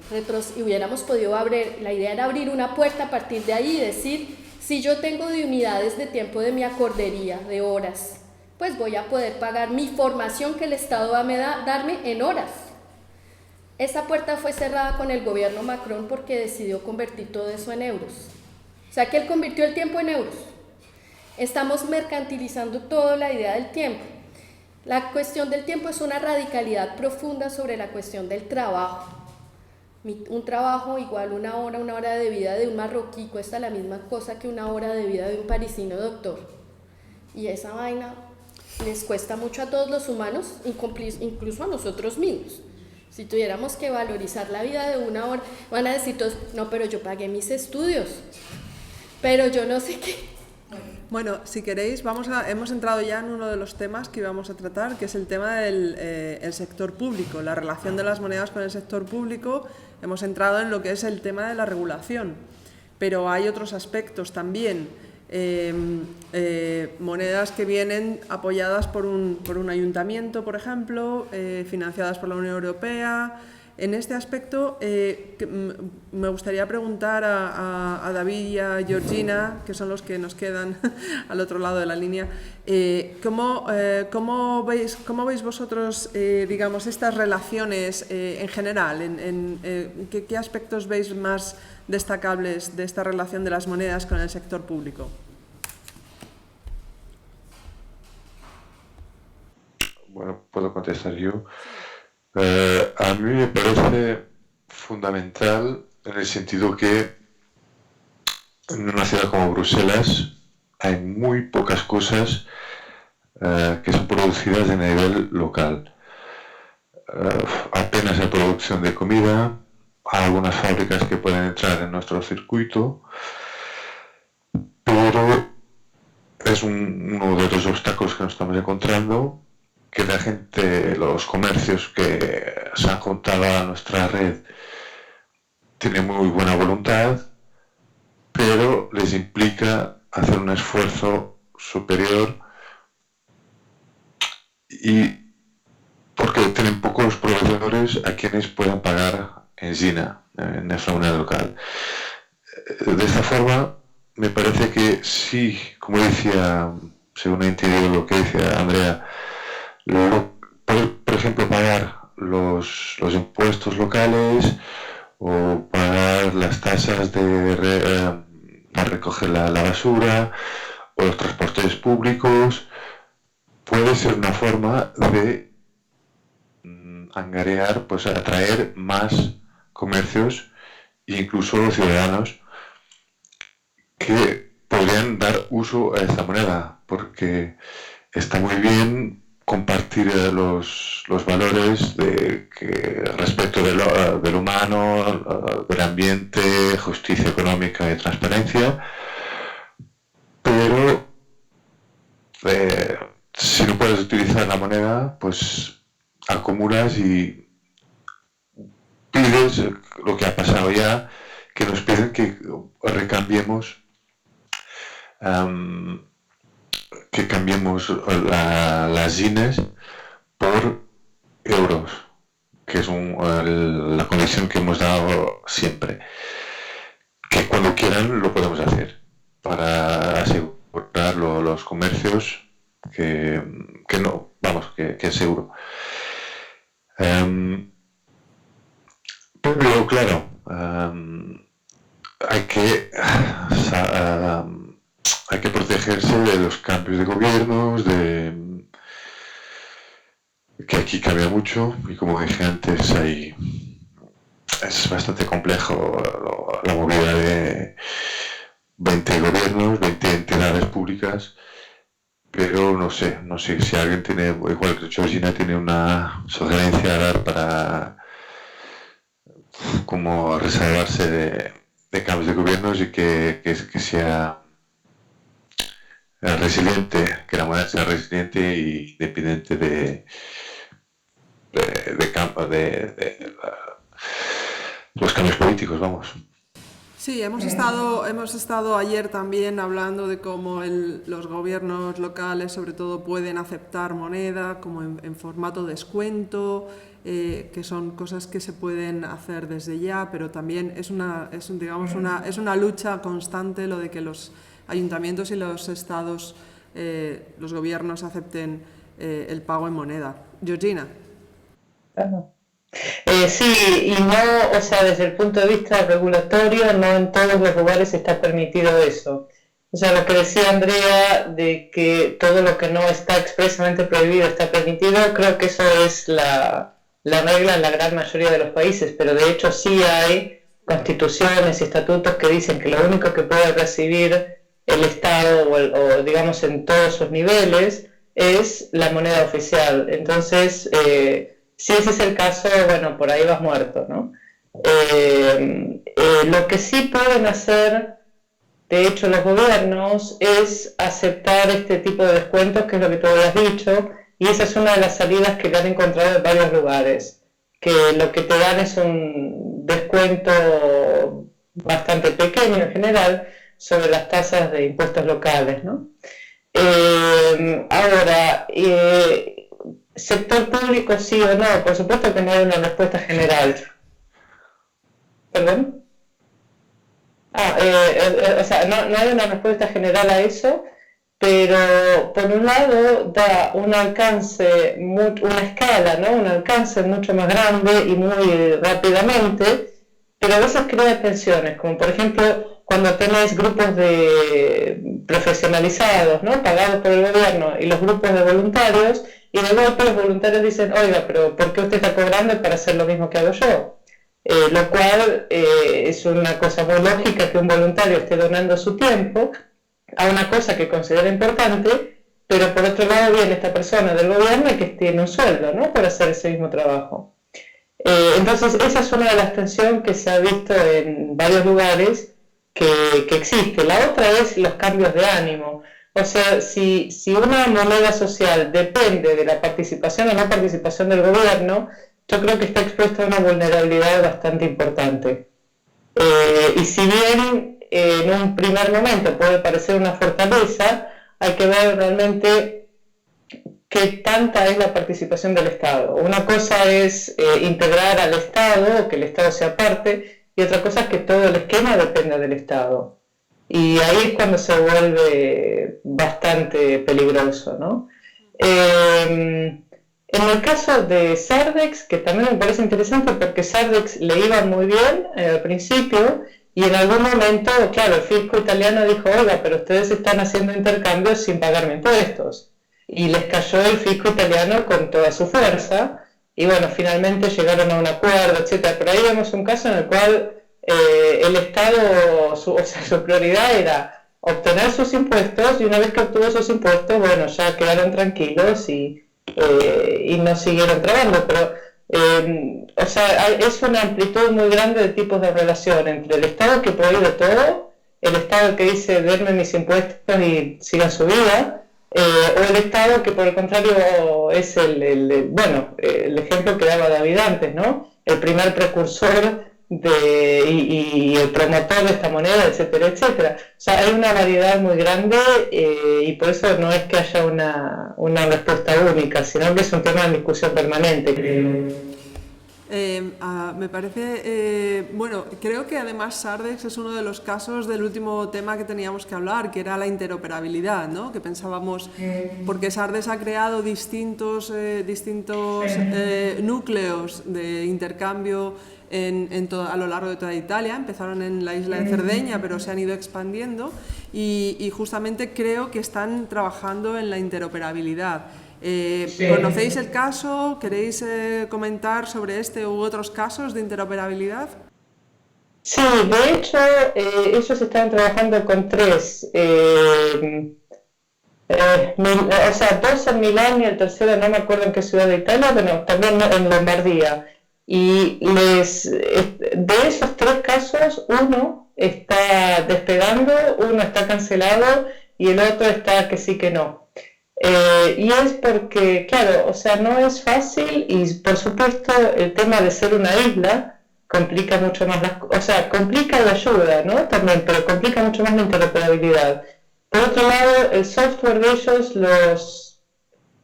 [SPEAKER 4] y hubiéramos podido abrir, la idea era abrir una puerta a partir de ahí y decir, si yo tengo de unidades de tiempo de mi acordería, de horas, pues voy a poder pagar mi formación que el Estado va a darme en horas. Esa puerta fue cerrada con el gobierno Macron porque decidió convertir todo eso en euros. O sea que él convirtió el tiempo en euros. Estamos mercantilizando toda la idea del tiempo. La cuestión del tiempo es una radicalidad profunda sobre la cuestión del trabajo. Un trabajo igual una hora de vida de un marroquí cuesta la misma cosa que una hora de vida de un parisino doctor. Y esa vaina les cuesta mucho a todos los humanos, incluso a nosotros mismos. Si tuviéramos que valorizar la vida de una hora, van a decir todos, no, pero yo pagué mis estudios, pero yo no sé qué.
[SPEAKER 1] Bueno, si queréis, hemos entrado ya en uno de los temas que íbamos a tratar, que es el tema del el sector público, la relación de las monedas con el sector público. Hemos entrado en lo que es el tema de la regulación, pero hay otros aspectos también. Monedas que vienen apoyadas por un ayuntamiento, por ejemplo, financiadas por la Unión Europea. En este aspecto me gustaría preguntar a David y a Georgina, que son los que nos quedan al otro lado de la línea, ¿cómo veis vosotros digamos, estas relaciones en general? ¿Qué aspectos veis más destacables de esta relación de las monedas con el sector público?
[SPEAKER 2] Bueno, puedo contestar yo. A mí me parece fundamental en el sentido que en una ciudad como Bruselas hay muy pocas cosas que son producidas a nivel local. Apenas hay producción de comida, hay algunas fábricas que pueden entrar en nuestro circuito, pero es uno de los obstáculos que nos estamos encontrando, que la gente, los comercios que se han juntado a nuestra red tienen muy buena voluntad, pero les implica hacer un esfuerzo superior y porque tienen pocos proveedores a quienes puedan pagar en China, en nuestra moneda local. De esta forma, me parece que sí, como decía, según he entendido lo que decía Andrea, por ejemplo, pagar los impuestos locales o pagar las tasas para recoger la basura o los transportes públicos puede ser una forma de angarear, pues atraer más comercios e incluso ciudadanos que podrían dar uso a esta moneda, porque está muy bien compartir los valores de respeto del humano, del ambiente, justicia económica y transparencia, pero si no puedes utilizar la moneda, pues acumulas y pides lo que ha pasado ya, que nos piden que recambiemos las ynes por euros, que es la condición que hemos dado siempre. Que cuando quieran lo podemos hacer para asegurar los comercios que es seguro. Pero claro, hay que protegerse de los cambios de gobiernos, que aquí cambia mucho y como dije antes es bastante complejo la movida de 20 gobiernos, 20 entidades públicas, pero no sé si alguien tiene, igual que Georgina tiene una sugerencia a dar para como reservarse de cambios de gobiernos y que sea resiliente, que la moneda sea resiliente e independiente de los cambios políticos, vamos.
[SPEAKER 1] Sí, hemos estado ayer también hablando de cómo los gobiernos locales, sobre todo, pueden aceptar moneda como en formato descuento, que son cosas que se pueden hacer desde ya, pero también es una lucha constante lo de que los ayuntamientos y los estados, los gobiernos acepten el pago en moneda. Georgina.
[SPEAKER 3] Sí, y no, o sea, desde el punto de vista regulatorio, no en todos los lugares está permitido eso. O sea, lo que decía Andrea de que todo lo que no está expresamente prohibido está permitido, creo que eso es la regla en la gran mayoría de los países, pero de hecho sí hay constituciones y estatutos que dicen que lo único que puede recibir el Estado o digamos en todos sus niveles es la moneda oficial. Entonces, si ese es el caso, bueno, por ahí vas muerto, ¿no? Lo que sí pueden hacer, de hecho, los gobiernos, es aceptar este tipo de descuentos, que es lo que tú habías dicho, y esa es una de las salidas que le han encontrado en varios lugares, que lo que te dan es un descuento bastante pequeño en general sobre las tasas de impuestos locales, ¿no? Ahora, sector público sí o no, por supuesto que no hay una respuesta general. ¿Perdón? O sea, no hay una respuesta general a eso, pero por un lado da un alcance, una escala, ¿no? Un alcance mucho más grande y muy rápidamente, pero a veces crea tensiones, como por ejemplo cuando tenés grupos de profesionalizados, ¿no? Pagados por el gobierno, y los grupos de voluntarios, y de golpe los voluntarios dicen, oiga, pero ¿por qué usted está cobrando para hacer lo mismo que hago yo? Lo cual es una cosa muy lógica que un voluntario esté donando su tiempo a una cosa que considera importante, pero por otro lado viene esta persona del gobierno que tiene un sueldo, ¿no? Por hacer ese mismo trabajo. Entonces esa es una de las tensiones que se ha visto en varios lugares que existe. La otra es los cambios de ánimo. O sea, si una moneda social depende de la participación o no participación del gobierno, yo creo que está expuesto a una vulnerabilidad bastante importante. Y si bien en un primer momento puede parecer una fortaleza, hay que ver realmente qué tanta es la participación del Estado. Una cosa es integrar al Estado, o que el Estado sea parte, y otra cosa es que todo el esquema dependa del Estado. Y ahí es cuando se vuelve bastante peligroso, ¿no? En el caso de Sardex, que también me parece interesante porque Sardex le iba muy bien al principio, y en algún momento, claro, el fisco italiano dijo, oiga, pero ustedes están haciendo intercambios sin pagarme impuestos. Y les cayó el fisco italiano con toda su fuerza, y bueno, finalmente llegaron a un acuerdo, etc. Pero ahí vemos un caso en el cual el Estado, su prioridad era obtener sus impuestos, y una vez que obtuvo esos impuestos, bueno, ya quedaron tranquilos y no siguieron trabajando. Pero, o sea, es una amplitud muy grande de tipos de relación entre el Estado que prohíbe todo, el Estado que dice, denme mis impuestos y sigan su vida, o el Estado que por el contrario es el ejemplo que daba David antes, ¿no? El primer precursor y el promotor de esta moneda, etcétera, etcétera. O sea, hay una variedad muy grande y por eso no es que haya una respuesta única, sino que es un tema de discusión permanente, creo.
[SPEAKER 1] Me parece, bueno, creo que además Sardex es uno de los casos del último tema que teníamos que hablar, que era la interoperabilidad, ¿no? Que pensábamos, porque Sardex ha creado distintos núcleos de intercambio a lo largo de toda Italia. Empezaron en la isla de Cerdeña, pero se han ido expandiendo y justamente creo que están trabajando en la interoperabilidad. ¿Conocéis el caso? ¿Queréis comentar sobre este u otros casos de interoperabilidad?
[SPEAKER 3] Sí, de hecho, ellos están trabajando con tres, o sea, dos en Milán y el tercero no me acuerdo en qué ciudad de Italia, pero también en Lombardía. Y de esos tres casos, uno está despegando, uno está cancelado y el otro está que sí que no. Y es porque, claro, o sea, no es fácil y por supuesto el tema de ser una isla complica mucho más las cosas, o sea, complica la ayuda, ¿no? También, pero complica mucho más la interoperabilidad. Por otro lado, el software de ellos,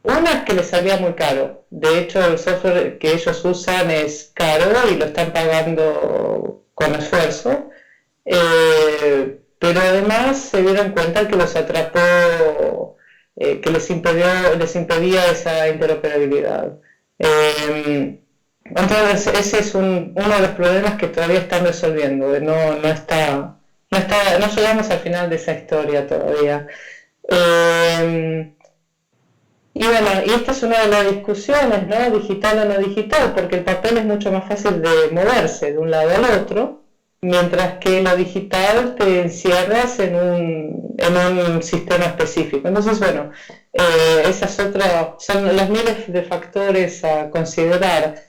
[SPEAKER 3] una es que les salía muy caro. De hecho, el software que ellos usan es caro y lo están pagando con esfuerzo. Pero además se dieron cuenta que los atrapó, que les impedía esa interoperabilidad. Entonces ese es uno de los problemas que todavía están resolviendo. No llegamos al final de esa historia todavía. Y bueno, y esta es una de las discusiones, ¿no? Digital o no digital, porque el papel es mucho más fácil de moverse de un lado al otro, mientras que lo digital te encierras en un sistema específico. Entonces, bueno, esas son las miles de factores a considerar.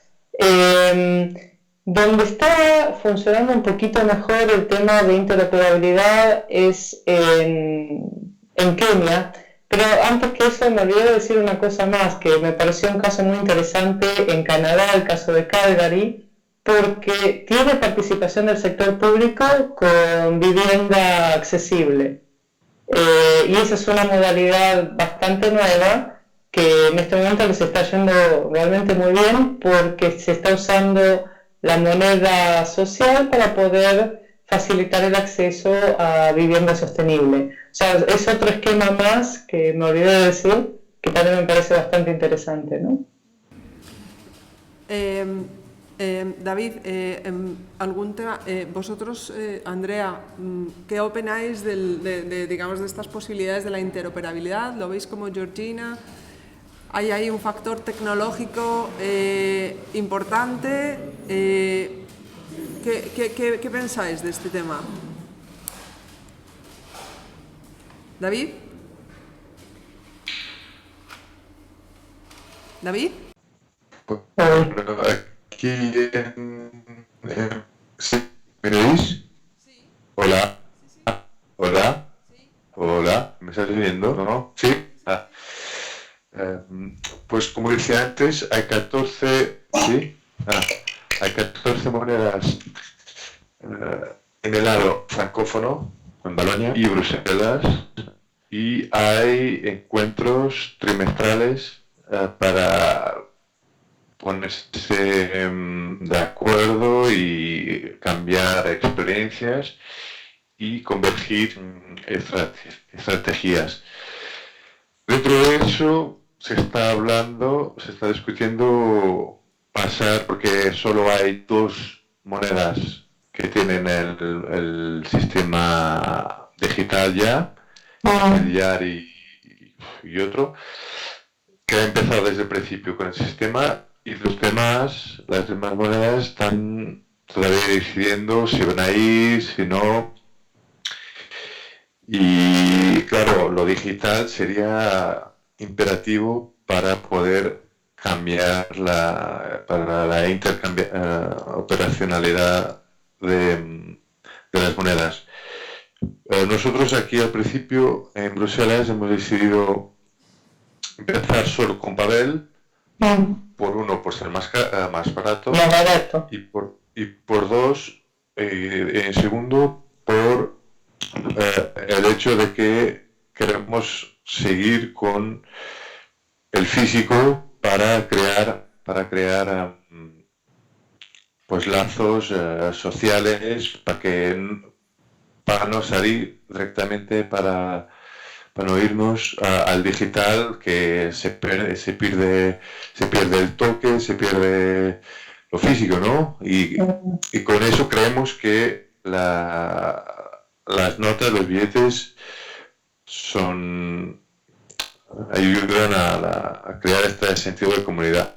[SPEAKER 3] Donde está funcionando un poquito mejor el tema de interoperabilidad es en Kenia, pero antes que eso me olvidé de decir una cosa más, que me pareció un caso muy interesante en Canadá, el caso de Calgary, porque tiene participación del sector público con vivienda accesible. Y esa es una modalidad bastante nueva que en este momento les está yendo realmente muy bien porque se está usando la moneda social para poder facilitar el acceso a vivienda sostenible. O sea, es otro esquema más que me olvidé de decir, que también me parece bastante interesante, ¿no?
[SPEAKER 1] David, algún tema, vosotros, Andrea, ¿qué opináis digamos, de estas posibilidades de la interoperabilidad? ¿Lo veis como Georgina? ¿Hay ahí un factor tecnológico importante? ¿Qué pensáis de este tema? ¿David? ¿David?
[SPEAKER 2] Aquí ¿sí? ¿Me oís?
[SPEAKER 1] Sí.
[SPEAKER 2] Hola.
[SPEAKER 1] Sí.
[SPEAKER 2] Hola.
[SPEAKER 1] Sí.
[SPEAKER 2] Hola. ¿Me estás oyendo? ¿No? ¿Sí? Ah. Pues como decía antes, hay 14, ¿sí? Hay 14 monedas en el lado francófono, en Bolonia y Bruselas, y hay encuentros trimestrales para ponerse de acuerdo y cambiar experiencias y convergir estrategias. Dentro de eso se está discutiendo pasar, porque solo hay 2 monedas que tienen el sistema digital ya, el YAR y otro, que ha empezado desde el principio con el sistema, y las demás monedas están todavía decidiendo si van a ir, si no. Y claro, lo digital sería imperativo para poder cambiar para la operacionalidad de las monedas. Nosotros aquí al principio en Bruselas hemos decidido empezar solo con papel, por ser más barato, y por 2, en segundo, por el hecho de que queremos seguir con el físico para crear pues lazos sociales, para no salir directamente, para no irnos al digital, que se pierde el toque, se pierde lo físico, ¿no? Y con eso creemos que las notas, los billetes ayudan a crear este sentido de comunidad.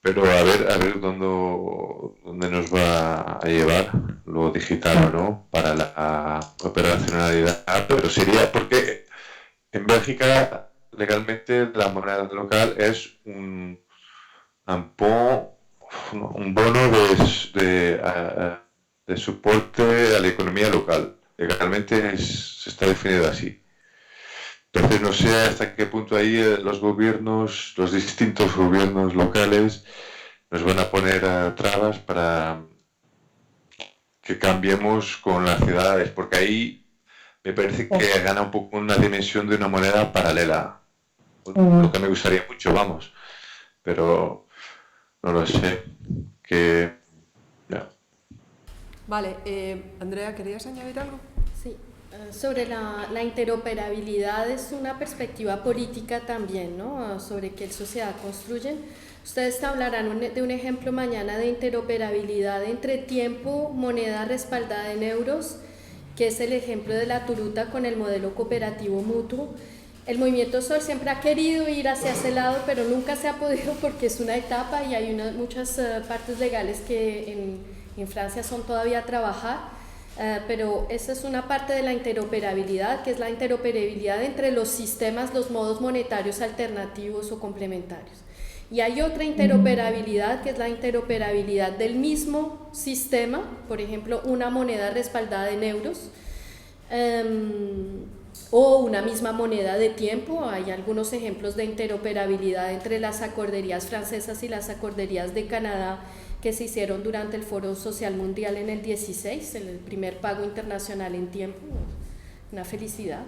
[SPEAKER 2] Pero a ver dónde nos va a llevar lo digital o no para la operacionalidad. Pero sería porque en Bélgica legalmente la moneda local es un bono de soporte a la economía local. Legalmente se está definido así. Entonces no sé hasta qué punto ahí los gobiernos, los distintos gobiernos locales nos van a poner trabas para que cambiemos con las ciudades, porque ahí me parece que gana un poco una dimensión de una moneda paralela, lo que me gustaría mucho, vamos, pero no lo sé, que... No.
[SPEAKER 1] Vale, Andrea, ¿querías añadir algo?
[SPEAKER 4] Sí, sobre la interoperabilidad es una perspectiva política también, ¿no? Sobre qué sociedad construyen. Ustedes hablarán de un ejemplo mañana de interoperabilidad entre tiempo, moneda respaldada en euros, que es el ejemplo de la Turuta con el modelo cooperativo mutuo. El movimiento Sol siempre ha querido ir hacia ese lado, pero nunca se ha podido porque es una etapa y hay muchas partes legales que en Francia son todavía a trabajar. Pero esa es una parte de la interoperabilidad, que es la interoperabilidad entre los sistemas, los modos monetarios alternativos o complementarios. Y hay otra interoperabilidad, que es la interoperabilidad del mismo sistema, por ejemplo, una moneda respaldada en euros, o una misma moneda de tiempo. Hay algunos ejemplos de interoperabilidad entre las acorderías francesas y las acorderías de Canadá, que se hicieron durante el Foro Social Mundial en el 16, el primer pago internacional en tiempo, una felicidad.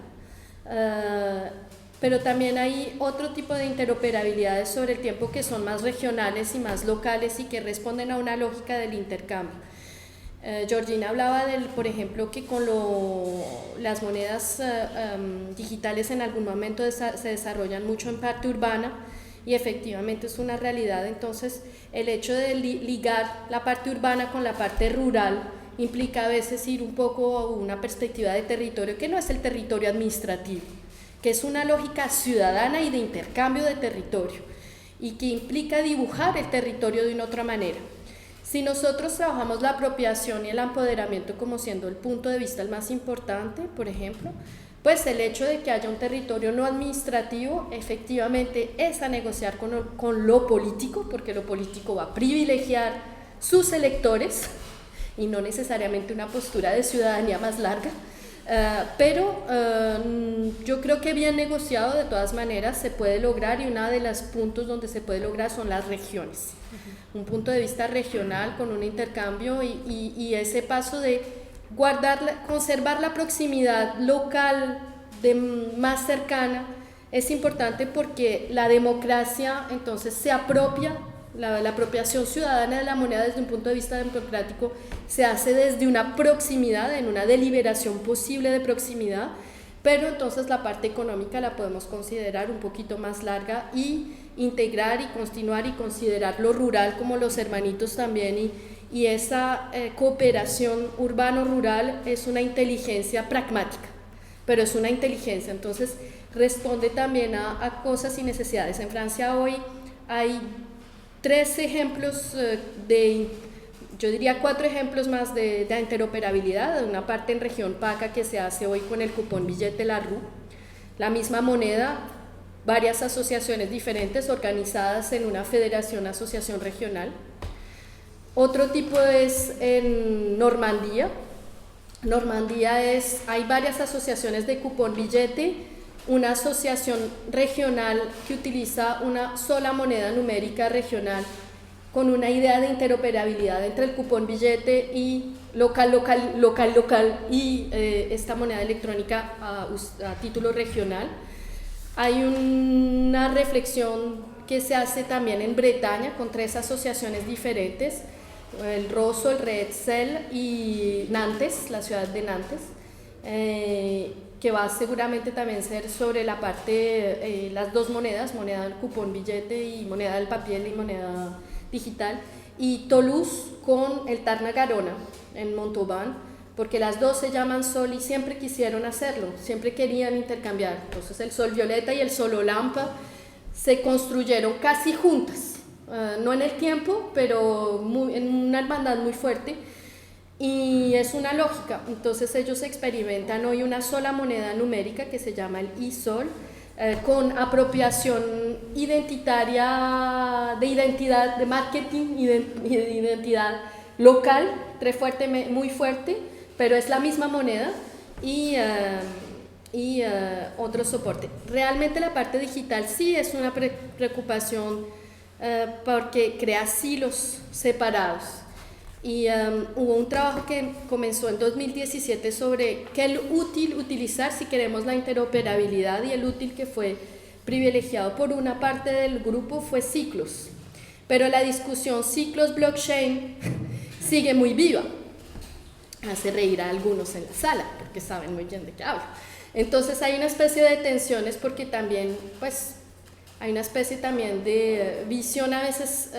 [SPEAKER 4] Pero también hay otro tipo de interoperabilidades sobre el tiempo que son más regionales y más locales y que responden a una lógica del intercambio. Georgina hablaba por ejemplo, que con las monedas digitales en algún momento se desarrollan mucho en parte urbana, y efectivamente es una realidad. Entonces el hecho de ligar la parte urbana con la parte rural implica a veces ir un poco a una perspectiva de territorio que no es el territorio administrativo, que es una lógica ciudadana y de intercambio de territorio, y que implica dibujar el territorio de una otra manera. Si nosotros trabajamos la apropiación y el empoderamiento como siendo el punto de vista el más importante, por ejemplo, pues el hecho de que haya un territorio no administrativo efectivamente es a negociar con lo político, porque lo político va a privilegiar sus electores y no necesariamente una postura de ciudadanía más larga, pero yo creo que bien negociado de todas maneras se puede lograr, y uno de los puntos donde se puede lograr son las regiones. Un punto de vista regional con un intercambio y ese paso de conservar la proximidad local más cercana es importante, porque la democracia entonces se apropia, la apropiación ciudadana de la moneda desde un punto de vista democrático se hace desde una proximidad, en una deliberación posible de proximidad, pero entonces la parte económica la podemos considerar un poquito más larga y integrar y continuar y considerar lo rural como los hermanitos también, y esa cooperación urbano-rural es una inteligencia pragmática, pero es una inteligencia, entonces responde también a cosas y necesidades. En Francia hoy hay 3 ejemplos yo diría 4 ejemplos más de interoperabilidad. Una parte en región PACA que se hace hoy con el cupón billete Larue, la misma moneda, varias asociaciones diferentes organizadas en una asociación regional. Otro tipo es en Normandía. Hay varias asociaciones de cupón billete, una asociación regional que utiliza una sola moneda numérica regional con una idea de interoperabilidad entre el cupón billete y local y esta moneda electrónica a título regional. Hay una reflexión que se hace también en Bretaña con 3 asociaciones diferentes, el Rosso, el Redcel y Nantes, la ciudad de Nantes, que va seguramente también ser sobre la parte, las 2 monedas, moneda del cupón billete y moneda del papel y moneda digital, y Toulouse con el Tarn-et-Garonne en Montauban, porque las 2 se llaman Sol y siempre quisieron hacerlo, siempre querían intercambiar. Entonces el Sol Violeta y el Sol Olampa se construyeron casi juntas, no en el tiempo, pero en una hermandad muy fuerte, y es una lógica. Entonces ellos experimentan hoy una sola moneda numérica que se llama el e-Sol, con apropiación identitaria, de identidad, de marketing y de identidad local, muy fuerte, pero es la misma moneda, y y otro soporte. Realmente la parte digital sí es una preocupación porque crea silos separados. Y hubo un trabajo que comenzó en 2017 sobre qué útil utilizar si queremos la interoperabilidad, y el útil que fue privilegiado por una parte del grupo fue Ciclos. Pero la discusión Ciclos blockchain sigue muy viva. Hace reír a algunos en la sala porque saben muy bien de qué hablo. Entonces hay una especie de tensiones porque también pues hay una especie también de visión a veces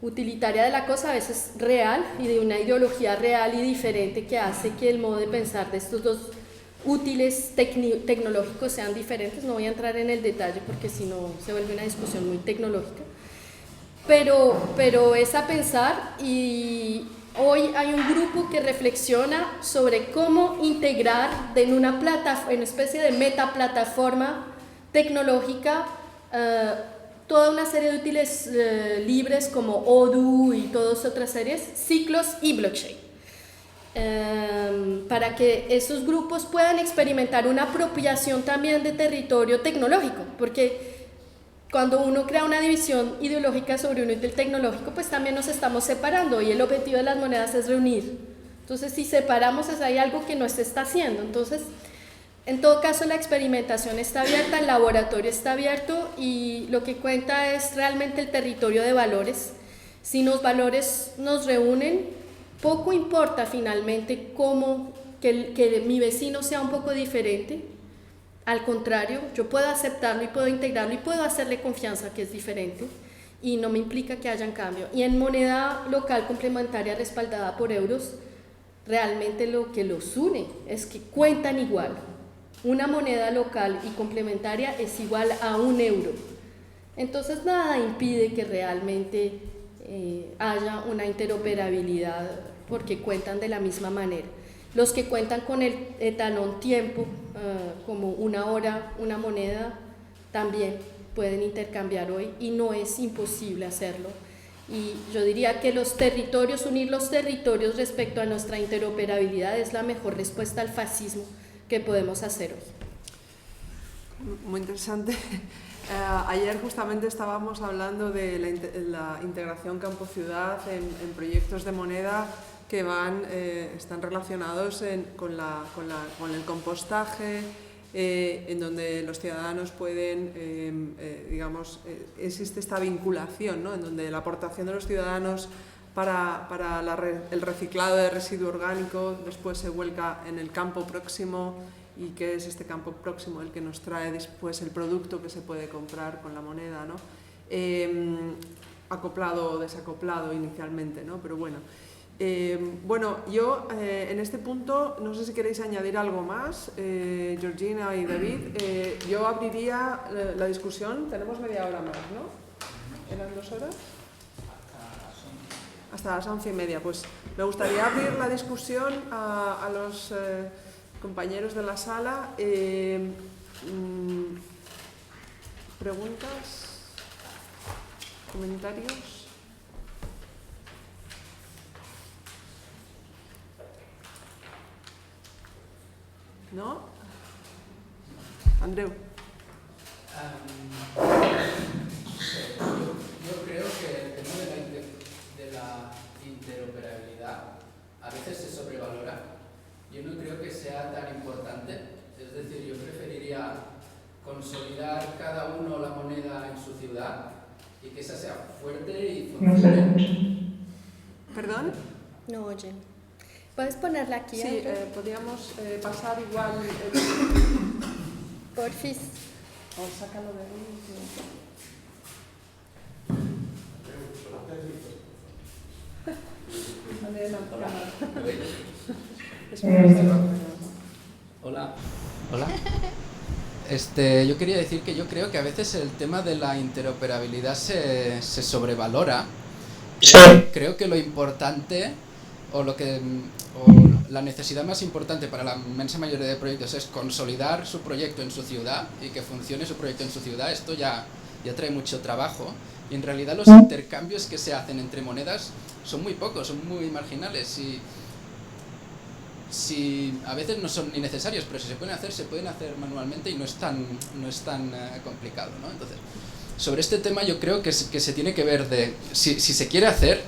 [SPEAKER 4] utilitaria de la cosa, a veces real, y de una ideología real y diferente que hace que el modo de pensar de estos dos útiles tecnológicos sean diferentes. No voy a entrar en el detalle porque si no se vuelve una discusión muy tecnológica, pero es a pensar, y hoy hay un grupo que reflexiona sobre cómo integrar en una especie de metaplataforma tecnológica toda una serie de útiles libres como Odoo y todas otras series, Ciclos y blockchain, para que esos grupos puedan experimentar una apropiación también de territorio tecnológico, porque cuando uno crea una división ideológica sobre un útil tecnológico, pues también nos estamos separando, y el objetivo de las monedas es reunir. Entonces, si separamos, hay algo que no se está haciendo. Entonces, en todo caso, la experimentación está abierta, el laboratorio está abierto, y lo que cuenta es realmente el territorio de valores. Si los valores nos reúnen, poco importa finalmente cómo que mi vecino sea un poco diferente. Al contrario, yo puedo aceptarlo y puedo integrarlo y puedo hacerle confianza que es diferente, y no me implica que haya cambio. Y en moneda local complementaria respaldada por euros, realmente lo que los une es que cuentan igual. Una moneda local y complementaria es igual a €1. Entonces nada impide que realmente haya una interoperabilidad porque cuentan de la misma manera. Los que cuentan con el etalón tiempo, como una hora, una moneda, también pueden intercambiar hoy, y no es imposible hacerlo. Y yo diría que unir los territorios respecto a nuestra interoperabilidad es la mejor respuesta al fascismo que podemos hacer hoy.
[SPEAKER 1] Muy interesante. Ayer justamente estábamos hablando de la integración campo-ciudad en proyectos de moneda que están relacionados con el compostaje, en donde los ciudadanos pueden, existe esta vinculación, ¿no? En donde la aportación de los ciudadanos para el reciclado de residuo orgánico después se vuelca en el campo próximo, y que es este campo próximo el que nos trae después el producto que se puede comprar con la moneda, ¿no? Acoplado o desacoplado inicialmente, ¿no? Pero bueno. Yo en este punto no sé si queréis añadir algo más, Georgina y David. Yo abriría la discusión. Tenemos media hora más, ¿no? ¿Eran 2 horas? Hasta las 11:30. Pues me gustaría abrir la discusión a los compañeros de la sala. ¿Preguntas? ¿Comentarios? ¿No? Andreu.
[SPEAKER 6] Yo creo que el tema de la interoperabilidad a veces se sobrevalora. Yo no creo que sea tan importante. Es decir, yo preferiría consolidar cada uno la moneda en su ciudad y que esa sea fuerte y funcione.
[SPEAKER 1] ¿Perdón?
[SPEAKER 4] No oyen. ¿Puedes ponerla aquí?
[SPEAKER 1] Sí, podríamos pasar igual.
[SPEAKER 4] Porfis.
[SPEAKER 1] O sácalo de ahí.
[SPEAKER 6] Hola. Hola. Yo quería decir que yo creo que a veces el tema de la interoperabilidad se sobrevalora. Creo que lo importante o la necesidad más importante para la inmensa mayoría de proyectos es consolidar su proyecto en su ciudad y que funcione su proyecto en su ciudad. Esto ya trae mucho trabajo, y en realidad los intercambios que se hacen entre monedas son muy pocos, son muy marginales, si a veces no son ni necesarios, pero si se pueden hacer manualmente y no es tan complicado, ¿no? Entonces, sobre este tema yo creo que se tiene que ver de si se quiere hacer,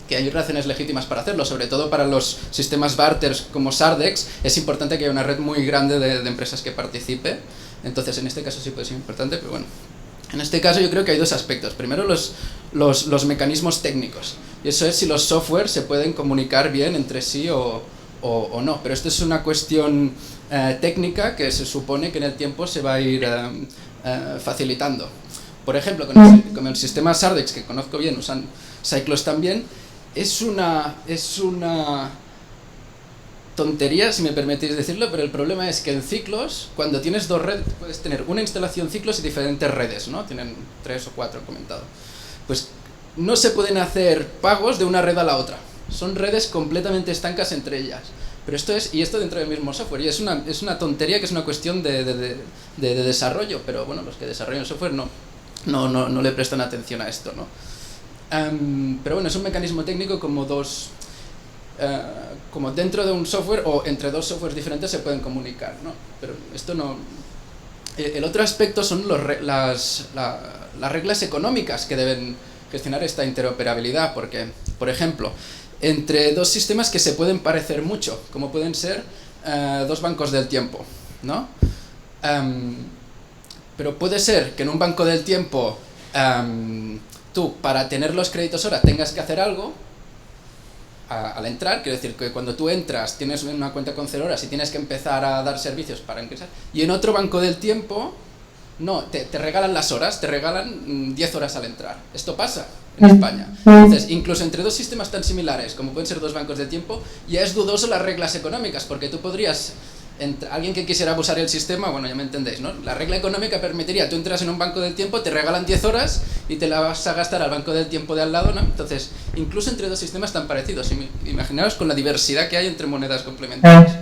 [SPEAKER 6] que hay razones legítimas para hacerlo, sobre todo para los sistemas barters como Sardex, es importante que haya una red muy grande de empresas que participe. Entonces, en este caso sí puede ser importante, pero bueno. En este caso yo creo que hay dos aspectos. Primero, los mecanismos técnicos. Y eso es si los software se pueden comunicar bien entre sí o no. Pero esto es una cuestión técnica que se supone que en el tiempo se va a ir facilitando. Por ejemplo, con el sistema Sardex, que conozco bien, usan Cyclos también, es una tontería, si me permitís decirlo, pero el problema es que en Cyclos, cuando tienes dos redes, puedes tener una instalación Cyclos y diferentes redes, ¿no? Tienen 3 o 4 comentado. Pues no se pueden hacer pagos de una red a la otra. Son redes completamente estancas entre ellas. Pero esto dentro del mismo software, y es una tontería, que es una cuestión de desarrollo, pero bueno, los que desarrollan software no le prestan atención a esto, ¿no? Pero bueno, es un mecanismo técnico como como dentro de un software o entre dos softwares diferentes se pueden comunicar, ¿no? Pero esto no... El otro aspecto son las reglas económicas que deben gestionar esta interoperabilidad, porque, por ejemplo, entre dos sistemas que se pueden parecer mucho, como pueden ser dos bancos del tiempo, ¿no? Pero puede ser que en un banco del tiempo tú, para tener los créditos hora, tengas que hacer algo al entrar, quiero decir que cuando tú entras tienes una cuenta con 0 horas y tienes que empezar a dar servicios para ingresar, y en otro banco del tiempo no, te regalan las horas, te regalan 10 horas al entrar. Esto pasa en España. Entonces, incluso entre dos sistemas tan similares como pueden ser dos bancos del tiempo, ya es dudoso las reglas económicas, porque tú podrías... alguien que quisiera abusar del sistema, bueno, ya me entendéis, ¿no? La regla económica permitiría, tú entras en un banco del tiempo, te regalan 10 horas y te la vas a gastar al banco del tiempo de al lado, ¿no? Entonces, incluso entre dos sistemas tan parecidos, imaginaos con la diversidad que hay entre monedas complementarias.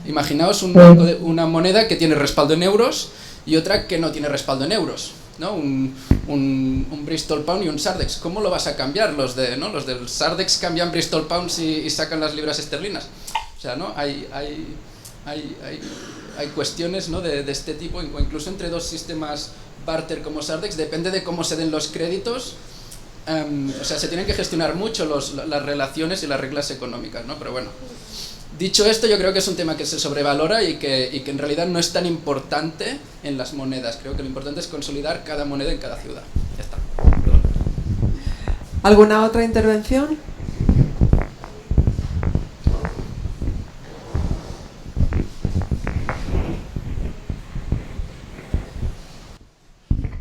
[SPEAKER 6] Imaginaos una moneda que tiene respaldo en euros y otra que no tiene respaldo en euros, ¿no? Un Bristol Pound y un Sardex. ¿Cómo lo vas a cambiar? Los del Sardex cambian Bristol Pounds y sacan las libras esterlinas. O sea, ¿no? Hay cuestiones, ¿no? de este tipo, o incluso entre dos sistemas barter como Sardex, depende de cómo se den los créditos. O sea, se tienen que gestionar mucho las relaciones y las reglas económicas, ¿no? Pero bueno, dicho esto, yo creo que es un tema que se sobrevalora y que en realidad no es tan importante en las monedas. Creo que lo importante es consolidar cada moneda en cada ciudad. Ya está.
[SPEAKER 1] ¿Alguna otra intervención?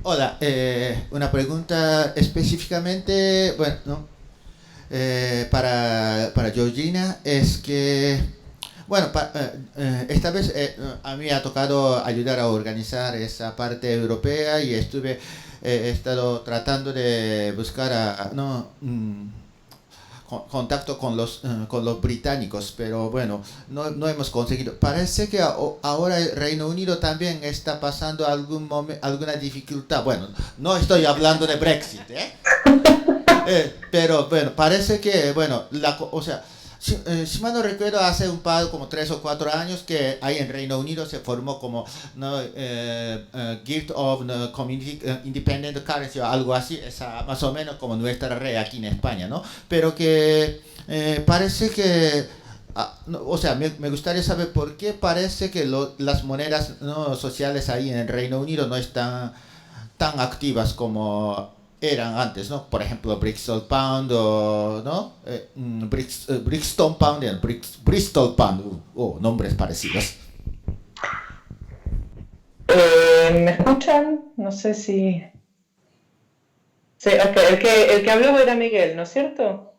[SPEAKER 7] Hola, una pregunta específicamente, bueno, ¿no? Para Georgina, es que, bueno, esta vez a mí me ha tocado ayudar a organizar esa parte europea y he estado tratando de buscar contacto con los británicos, pero bueno, no hemos conseguido. Parece que ahora el Reino Unido también está pasando alguna dificultad. Bueno, no estoy hablando de Brexit, pero bueno, parece que, bueno, o sea, si mal no recuerdo, hace como 3 o 4 años que ahí en Reino Unido se formó como Guild of Community Independent Currency o algo así, más o menos como nuestra red aquí en España, ¿no? Pero que parece que, o sea, me gustaría saber por qué parece que las monedas, ¿no?, sociales ahí en el Reino Unido no están tan activas como eran antes, ¿no? Por ejemplo, Bristol Pound o, ¿no? Brixton Pound y Bristol Pound, nombres parecidos.
[SPEAKER 3] ¿Me escuchan? No sé si... Sí, ok, el que habló era Miguel, ¿no es cierto?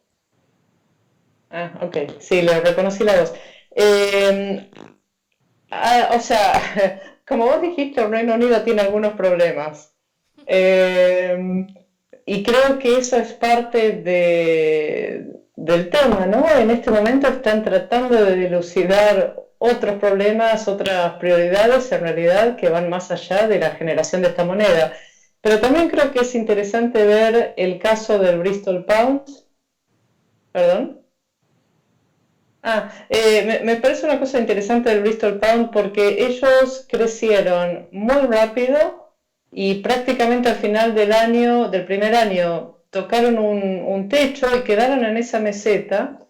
[SPEAKER 3] Ah, ok, sí, le reconocí la voz. O sea, como vos dijiste, el Reino Unido tiene algunos problemas. Y creo que eso es parte del tema, ¿no? En este momento están tratando de dilucidar otros problemas, otras prioridades, en realidad, que van más allá de la generación de esta moneda. Pero también creo que es interesante ver el caso del Bristol Pound. ¿Perdón? Me parece una cosa interesante del Bristol Pound porque ellos crecieron muy rápido y prácticamente al final del primer año, tocaron un techo y quedaron en esa meseta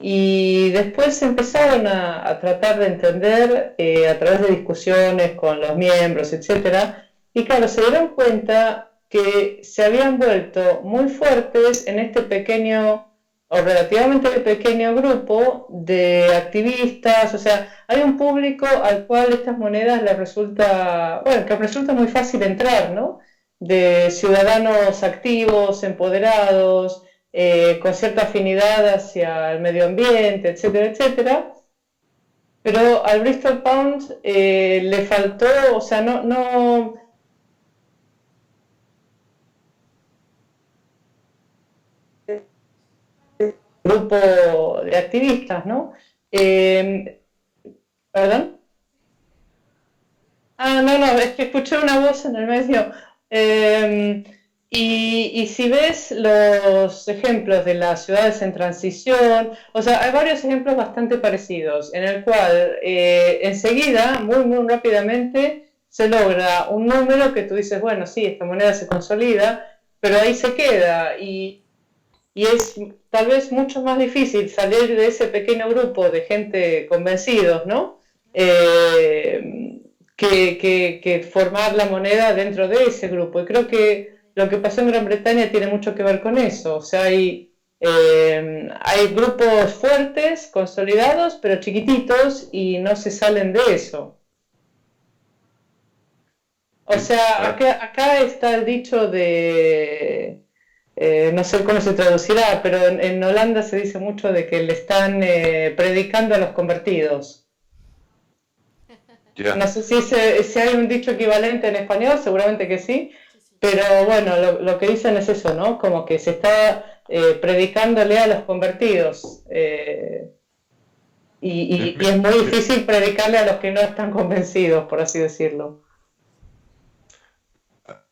[SPEAKER 3] y después empezaron a tratar de entender a través de discusiones con los miembros, etcétera, y claro, se dieron cuenta que se habían vuelto muy fuertes en este pequeño o relativamente pequeño grupo de activistas, o sea, hay un público al cual estas monedas les resulta, bueno, que resulta muy fácil entrar, ¿no? De ciudadanos activos, empoderados, con cierta afinidad hacia el medio ambiente, etcétera, etcétera. Pero al Bristol Pound le faltó, o sea, no grupo de activistas, ¿no? ¿Perdón? No, es que escuché una voz en el medio. Y si ves los ejemplos de las ciudades en transición, o sea, hay varios ejemplos bastante parecidos, en el cual enseguida, muy, muy rápidamente, se logra un número que tú dices, bueno, sí, esta moneda se consolida, pero ahí se queda y es tal vez mucho más difícil salir de ese pequeño grupo de gente convencidos, ¿no? Que formar la moneda dentro de ese grupo. Y creo que lo que pasó en Gran Bretaña tiene mucho que ver con eso. O sea, hay grupos fuertes, consolidados, pero chiquititos y no se salen de eso. O sea, acá está el dicho de... no sé cómo se traducirá, pero en Holanda se dice mucho de que le están predicando a los convertidos. Yeah. No sé si hay un dicho equivalente en español, seguramente que sí, pero bueno, lo que dicen es eso, ¿no? Como que se está predicándole a los convertidos y es muy difícil predicarle a los que no están convencidos, por así decirlo.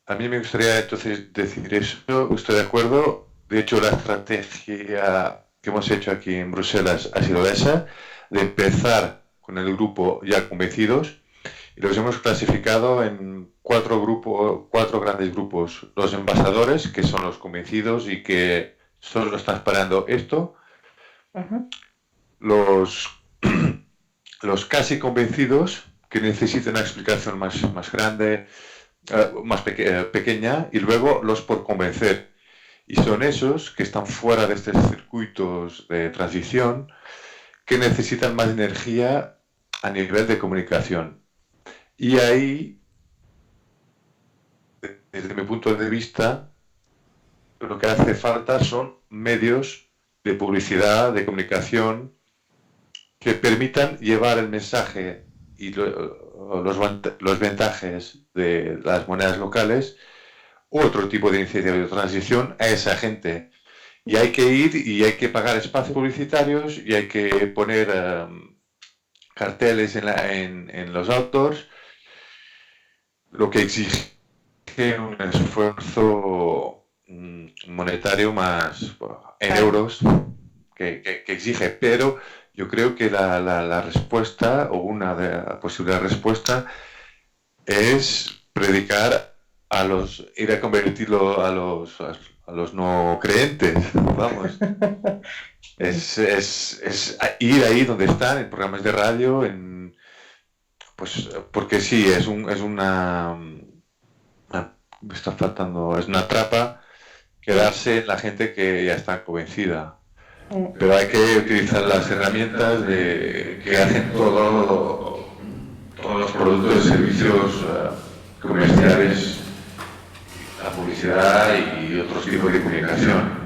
[SPEAKER 2] A mí me gustaría entonces decir eso, estoy de acuerdo. De hecho, la estrategia que hemos hecho aquí en Bruselas ha sido esa, de empezar con el grupo ya convencidos, y los hemos clasificado en cuatro grandes grupos. Los embajadores, que son los convencidos y que solo están esperando esto. Uh-huh. Los casi convencidos, que necesitan una explicación más grande, más pequeña, y luego los por convencer. Y son esos que están fuera de estos circuitos de transición, que necesitan más energía a nivel de comunicación. Y ahí, desde mi punto de vista, lo que hace falta son medios de publicidad, de comunicación, que permitan llevar el mensaje y los ventajas de las monedas locales, otro tipo de iniciativa de transición, a esa gente. Y hay que ir y hay que pagar espacios publicitarios y hay que poner carteles en los outdoors, lo que exige un esfuerzo monetario más en euros que exige, pero yo creo que la respuesta, o una posible respuesta, es predicar ir a convertirlo a los no creentes, vamos. Es ir ahí donde están, en programas de radio, pues porque sí, es una trampa quedarse en la gente que ya está convencida. Pero hay que utilizar las herramientas que hacen todos los productos y servicios comerciales, la publicidad y otros tipos de comunicación.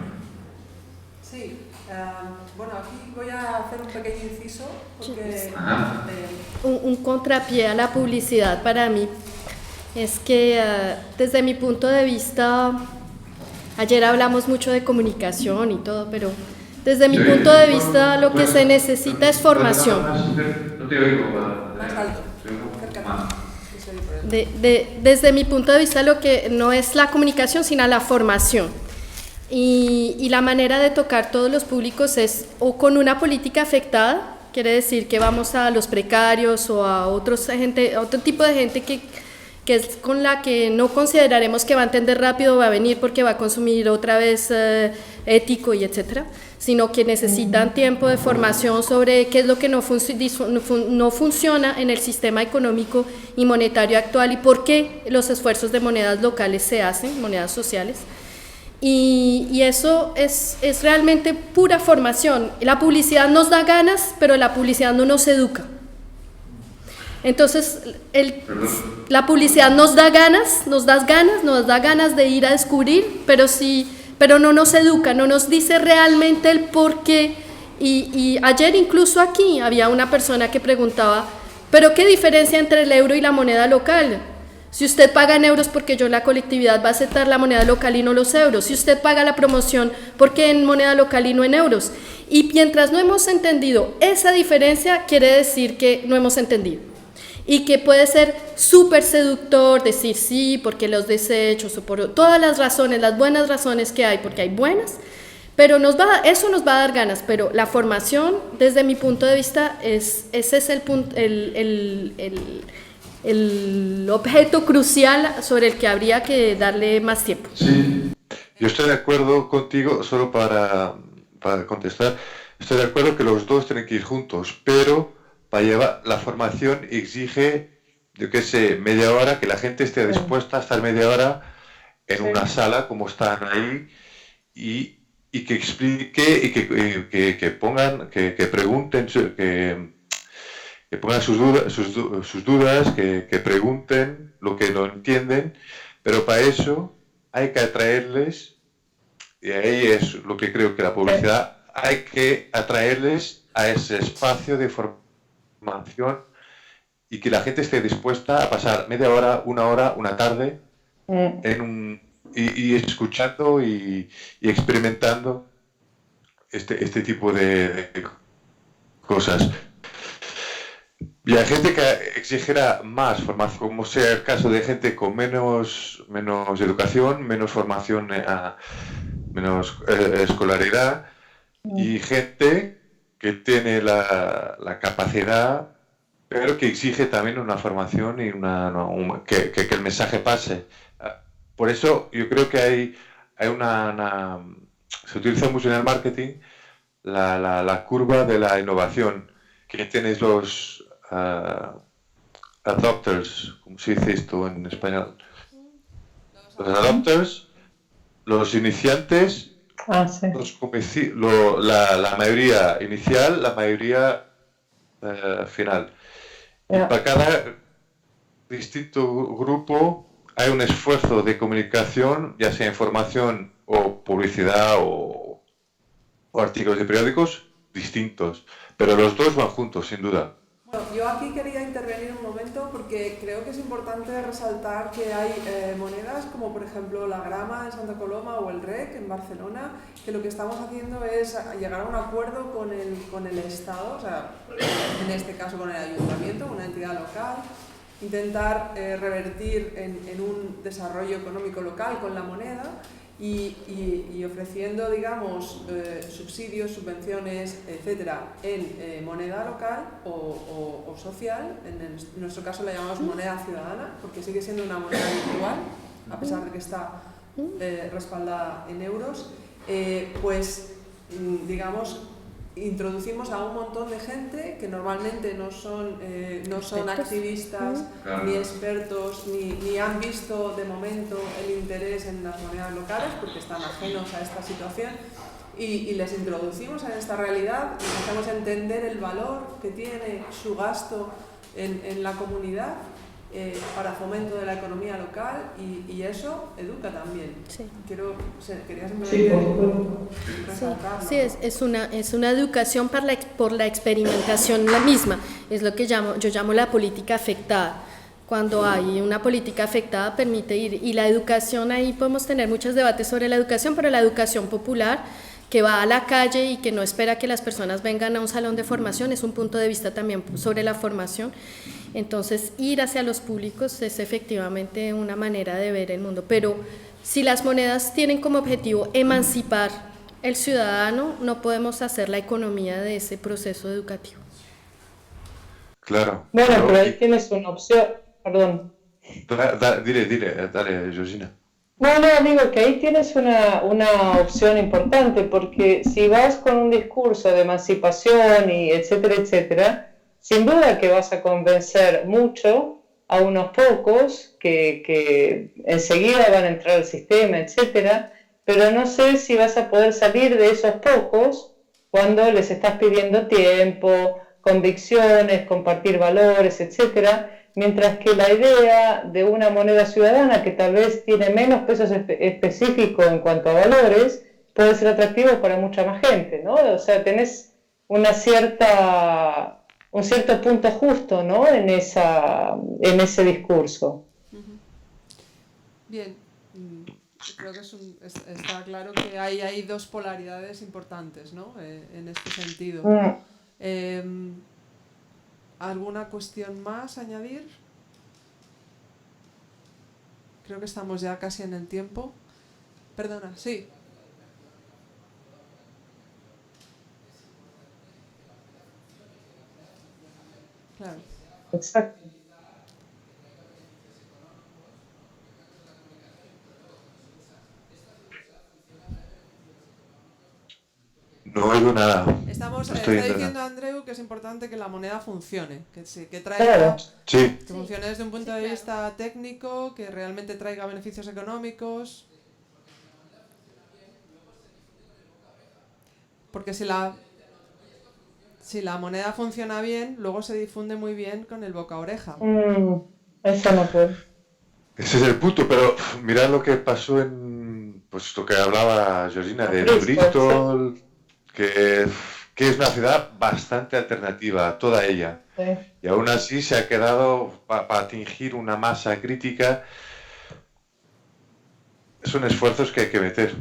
[SPEAKER 1] Sí, bueno, aquí voy a hacer un pequeño inciso porque
[SPEAKER 4] un contrapié a la publicidad para mí es que desde mi punto de vista, ayer hablamos mucho de comunicación y todo, pero desde mi punto de vista lo que se necesita es formación.
[SPEAKER 2] No te oigo.
[SPEAKER 1] Más alto.
[SPEAKER 4] Desde mi punto de vista lo que no es la comunicación sino la formación. y la manera de tocar todos los públicos es o con una política afectada, quiere decir que vamos a los precarios o a otro tipo de gente que es con la que no consideraremos que va a entender rápido, va a venir porque va a consumir otra vez ético y etcétera, sino que necesitan tiempo de formación sobre qué es lo que no funciona en el sistema económico y monetario actual y por qué los esfuerzos de monedas locales se hacen, monedas sociales. Y eso es realmente pura formación. La publicidad nos da ganas, pero la publicidad no nos educa. Entonces, la publicidad nos da ganas de ir a descubrir, pero no nos educa, no nos dice realmente el por qué. Y ayer incluso aquí había una persona que preguntaba, ¿pero qué diferencia entre el euro y la moneda local? Si usted paga en euros, porque yo en la colectividad va a aceptar la moneda local y no los euros. Si usted paga la promoción, ¿por qué en moneda local y no en euros? Y mientras no hemos entendido esa diferencia, quiere decir que no hemos entendido. Y que puede ser súper seductor decir sí, porque los desechos, o por todas las razones, las buenas razones que hay, porque hay buenas, pero eso nos va a dar ganas. Pero la formación, desde mi punto de vista, ese es el objeto crucial sobre el que habría que darle más tiempo.
[SPEAKER 2] Sí, yo estoy de acuerdo contigo, solo para contestar, estoy de acuerdo que los dos tienen que ir juntos, pero para llevar la formación exige, yo qué sé, media hora, que la gente esté dispuesta a estar media hora en una sala, como están ahí, y que explique y que pongan, que pregunten, que pongan sus dudas, que pregunten lo que no entienden, pero para eso hay que atraerles, y ahí es lo que creo que la publicidad, hay que atraerles a ese espacio de formación y que la gente esté dispuesta a pasar media hora, una tarde y escuchando y experimentando este tipo de cosas. Y hay gente que exigiera más formación, como sea el caso de gente con menos educación, menos formación, menos escolaridad, y gente que tiene la capacidad, pero que exige también una formación y que el mensaje pase. Por eso yo creo que hay se utiliza mucho en el marketing la curva de la innovación, que tienes los adopters, ¿cómo se dice esto en español? Los adopters, los iniciantes, sí. La mayoría inicial, la mayoría final. Y para cada distinto grupo hay un esfuerzo de comunicación, ya sea información o publicidad o artículos de periódicos distintos, pero los dos van juntos, sin duda.
[SPEAKER 1] Bueno, yo aquí quería intervenir un momento porque creo que es importante resaltar que hay monedas como por ejemplo la grama en Santa Coloma o el REC en Barcelona, que lo que estamos haciendo es llegar a un acuerdo con el Estado, o sea, en este caso con el Ayuntamiento, una entidad local, intentar revertir en un desarrollo económico local con la moneda y ofreciendo, digamos, subsidios, subvenciones, etcétera, en moneda local o social. En nuestro caso la llamamos moneda ciudadana, porque sigue siendo una moneda virtual, a pesar de que está respaldada en euros. Pues, digamos, introducimos a un montón de gente que normalmente no son activistas ni expertos ni han visto de momento el interés en las monedas locales porque están ajenos a esta situación y les introducimos en esta realidad y les hacemos entender el valor que tiene su gasto en la comunidad para fomento de la economía local y eso educa también. Sí. Quería simplemente resaltarlo.
[SPEAKER 4] Sí, es una educación por la experimentación la misma, es lo que yo llamo la política afectada. Cuando hay una política afectada permite ir, y la educación, ahí podemos tener muchos debates sobre la educación, pero la educación popular que va a la calle y que no espera que las personas vengan a un salón de formación, es un punto de vista también sobre la formación. Entonces, ir hacia los públicos es efectivamente una manera de ver el mundo, pero Si las monedas tienen como objetivo emancipar el ciudadano, no podemos hacer la economía de ese proceso educativo.
[SPEAKER 2] Claro.
[SPEAKER 3] Bueno,
[SPEAKER 2] Pero,
[SPEAKER 3] pero ahí tienes una opción, perdón.
[SPEAKER 2] dale, Georgina.
[SPEAKER 3] No, digo que ahí tienes una opción importante, porque si vas con un discurso de emancipación y etcétera, etcétera, sin duda que vas a convencer mucho a unos pocos que enseguida van a entrar al sistema, etcétera, pero no sé si vas a poder salir de esos pocos cuando les estás pidiendo tiempo, convicciones, compartir valores, etcétera. Mientras que la idea de una moneda ciudadana que tal vez tiene menos peso específico en cuanto a valores, puede ser atractivo para mucha más gente, ¿no? O sea, tenés un cierto punto justo, ¿no? en ese discurso.
[SPEAKER 1] Bien, creo que está claro que hay dos polaridades importantes, ¿no? En este sentido. ¿Alguna cuestión más a añadir? Creo que estamos ya casi en el tiempo. Perdona, sí. Claro.
[SPEAKER 3] Exacto.
[SPEAKER 2] No oigo nada.
[SPEAKER 1] Está
[SPEAKER 2] Estoy
[SPEAKER 1] diciendo Andreu que es importante que la moneda funcione, que traiga,
[SPEAKER 2] Sí.
[SPEAKER 1] que funcione desde un punto de vista técnico, que realmente traiga beneficios económicos. Porque si la moneda funciona bien, luego se difunde muy bien con el boca a oreja.
[SPEAKER 3] Eso no puede.
[SPEAKER 2] Ese es el punto, pero mirad lo que pasó pues lo que hablaba Georgina de Bristol, que es una ciudad bastante alternativa, toda ella.
[SPEAKER 3] Sí.
[SPEAKER 2] Y aún así se ha quedado para atingir una masa crítica. Son esfuerzos que hay que meter.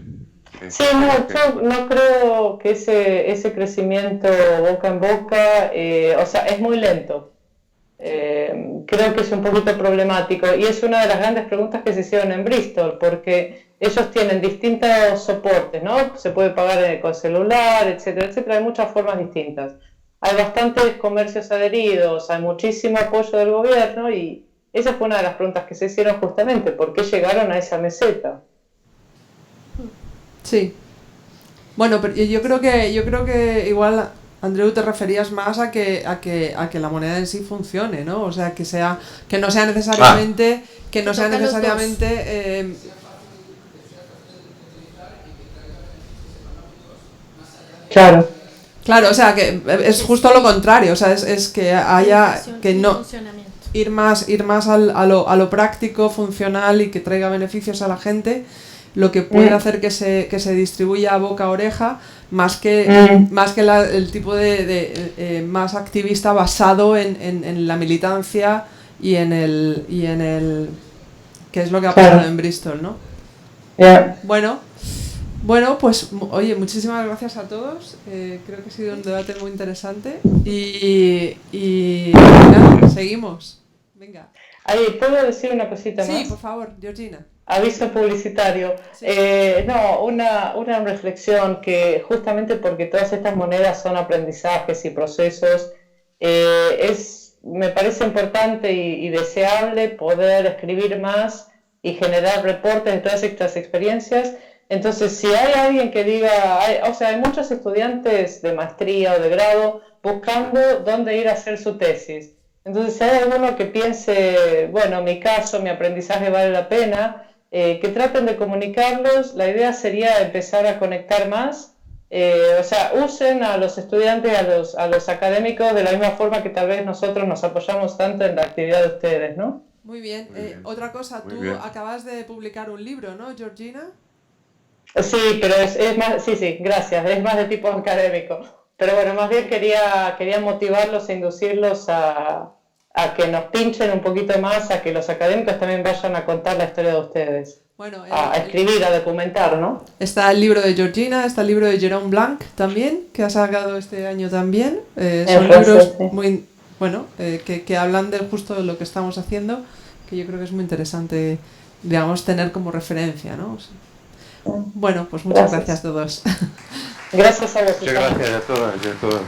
[SPEAKER 3] Sí, yo no creo que ese crecimiento boca en boca, o sea, es muy lento. Creo que es un poquito problemático y es una de las grandes preguntas que se hicieron en Bristol, porque ellos tienen distintos soportes, ¿no? Se puede pagar con celular, etcétera, etcétera, hay muchas formas distintas. Hay bastantes comercios adheridos, hay muchísimo apoyo del gobierno y esa fue una de las preguntas que se hicieron justamente, ¿por qué llegaron a esa meseta?
[SPEAKER 1] Sí. Bueno, pero yo creo que igual, Andreu, te referías más a que la moneda en sí funcione, ¿no? O sea, que no sea necesariamente Claro, o sea, que es justo lo contrario, o sea, es que haya que no ir más a lo práctico, funcional y que traiga beneficios a la gente, lo que puede hacer que se distribuya boca a oreja, más que el tipo de más activista basado en la militancia y en el que es lo que ha pasado en Bristol, ¿no? Bueno, pues oye, muchísimas gracias a todos. Creo que ha sido un debate muy interesante y nada, seguimos. Venga.
[SPEAKER 3] Ahí, ¿puedo decir una cosita más?
[SPEAKER 1] Sí, por favor, Georgina.
[SPEAKER 3] Aviso publicitario.
[SPEAKER 1] Sí.
[SPEAKER 3] Una reflexión que justamente porque todas estas monedas son aprendizajes y procesos, me parece importante y deseable poder escribir más y generar reportes de todas estas experiencias. Entonces, si hay alguien que diga, hay muchos estudiantes de maestría o de grado buscando dónde ir a hacer su tesis. Entonces, si hay alguno que piense, bueno, mi caso, mi aprendizaje vale la pena, que traten de comunicarlos. La idea sería empezar a conectar más, usen a los estudiantes, a los académicos de la misma forma que tal vez nosotros nos apoyamos tanto en la actividad de ustedes, ¿no?
[SPEAKER 1] Muy bien. Otra cosa, tú acabas de publicar un libro, ¿no, Georgina?
[SPEAKER 3] Sí, pero es más, sí, gracias, es más de tipo académico. Pero bueno, más bien quería motivarlos e inducirlos a que nos pinchen un poquito más, a que los académicos también vayan a contar la historia de ustedes.
[SPEAKER 1] Bueno,
[SPEAKER 3] a escribir, a documentar, ¿no?
[SPEAKER 1] Está el libro de Georgina, está el libro de Jérôme Blanc también, que ha sacado este año también. Son libros muy, bueno, que hablan justo de lo que estamos haciendo, que yo creo que es muy interesante digamos, tener como referencia, ¿no? Bueno, pues muchas gracias a todos.
[SPEAKER 3] Gracias a vosotros.
[SPEAKER 2] Muchas gracias a todas y a todos.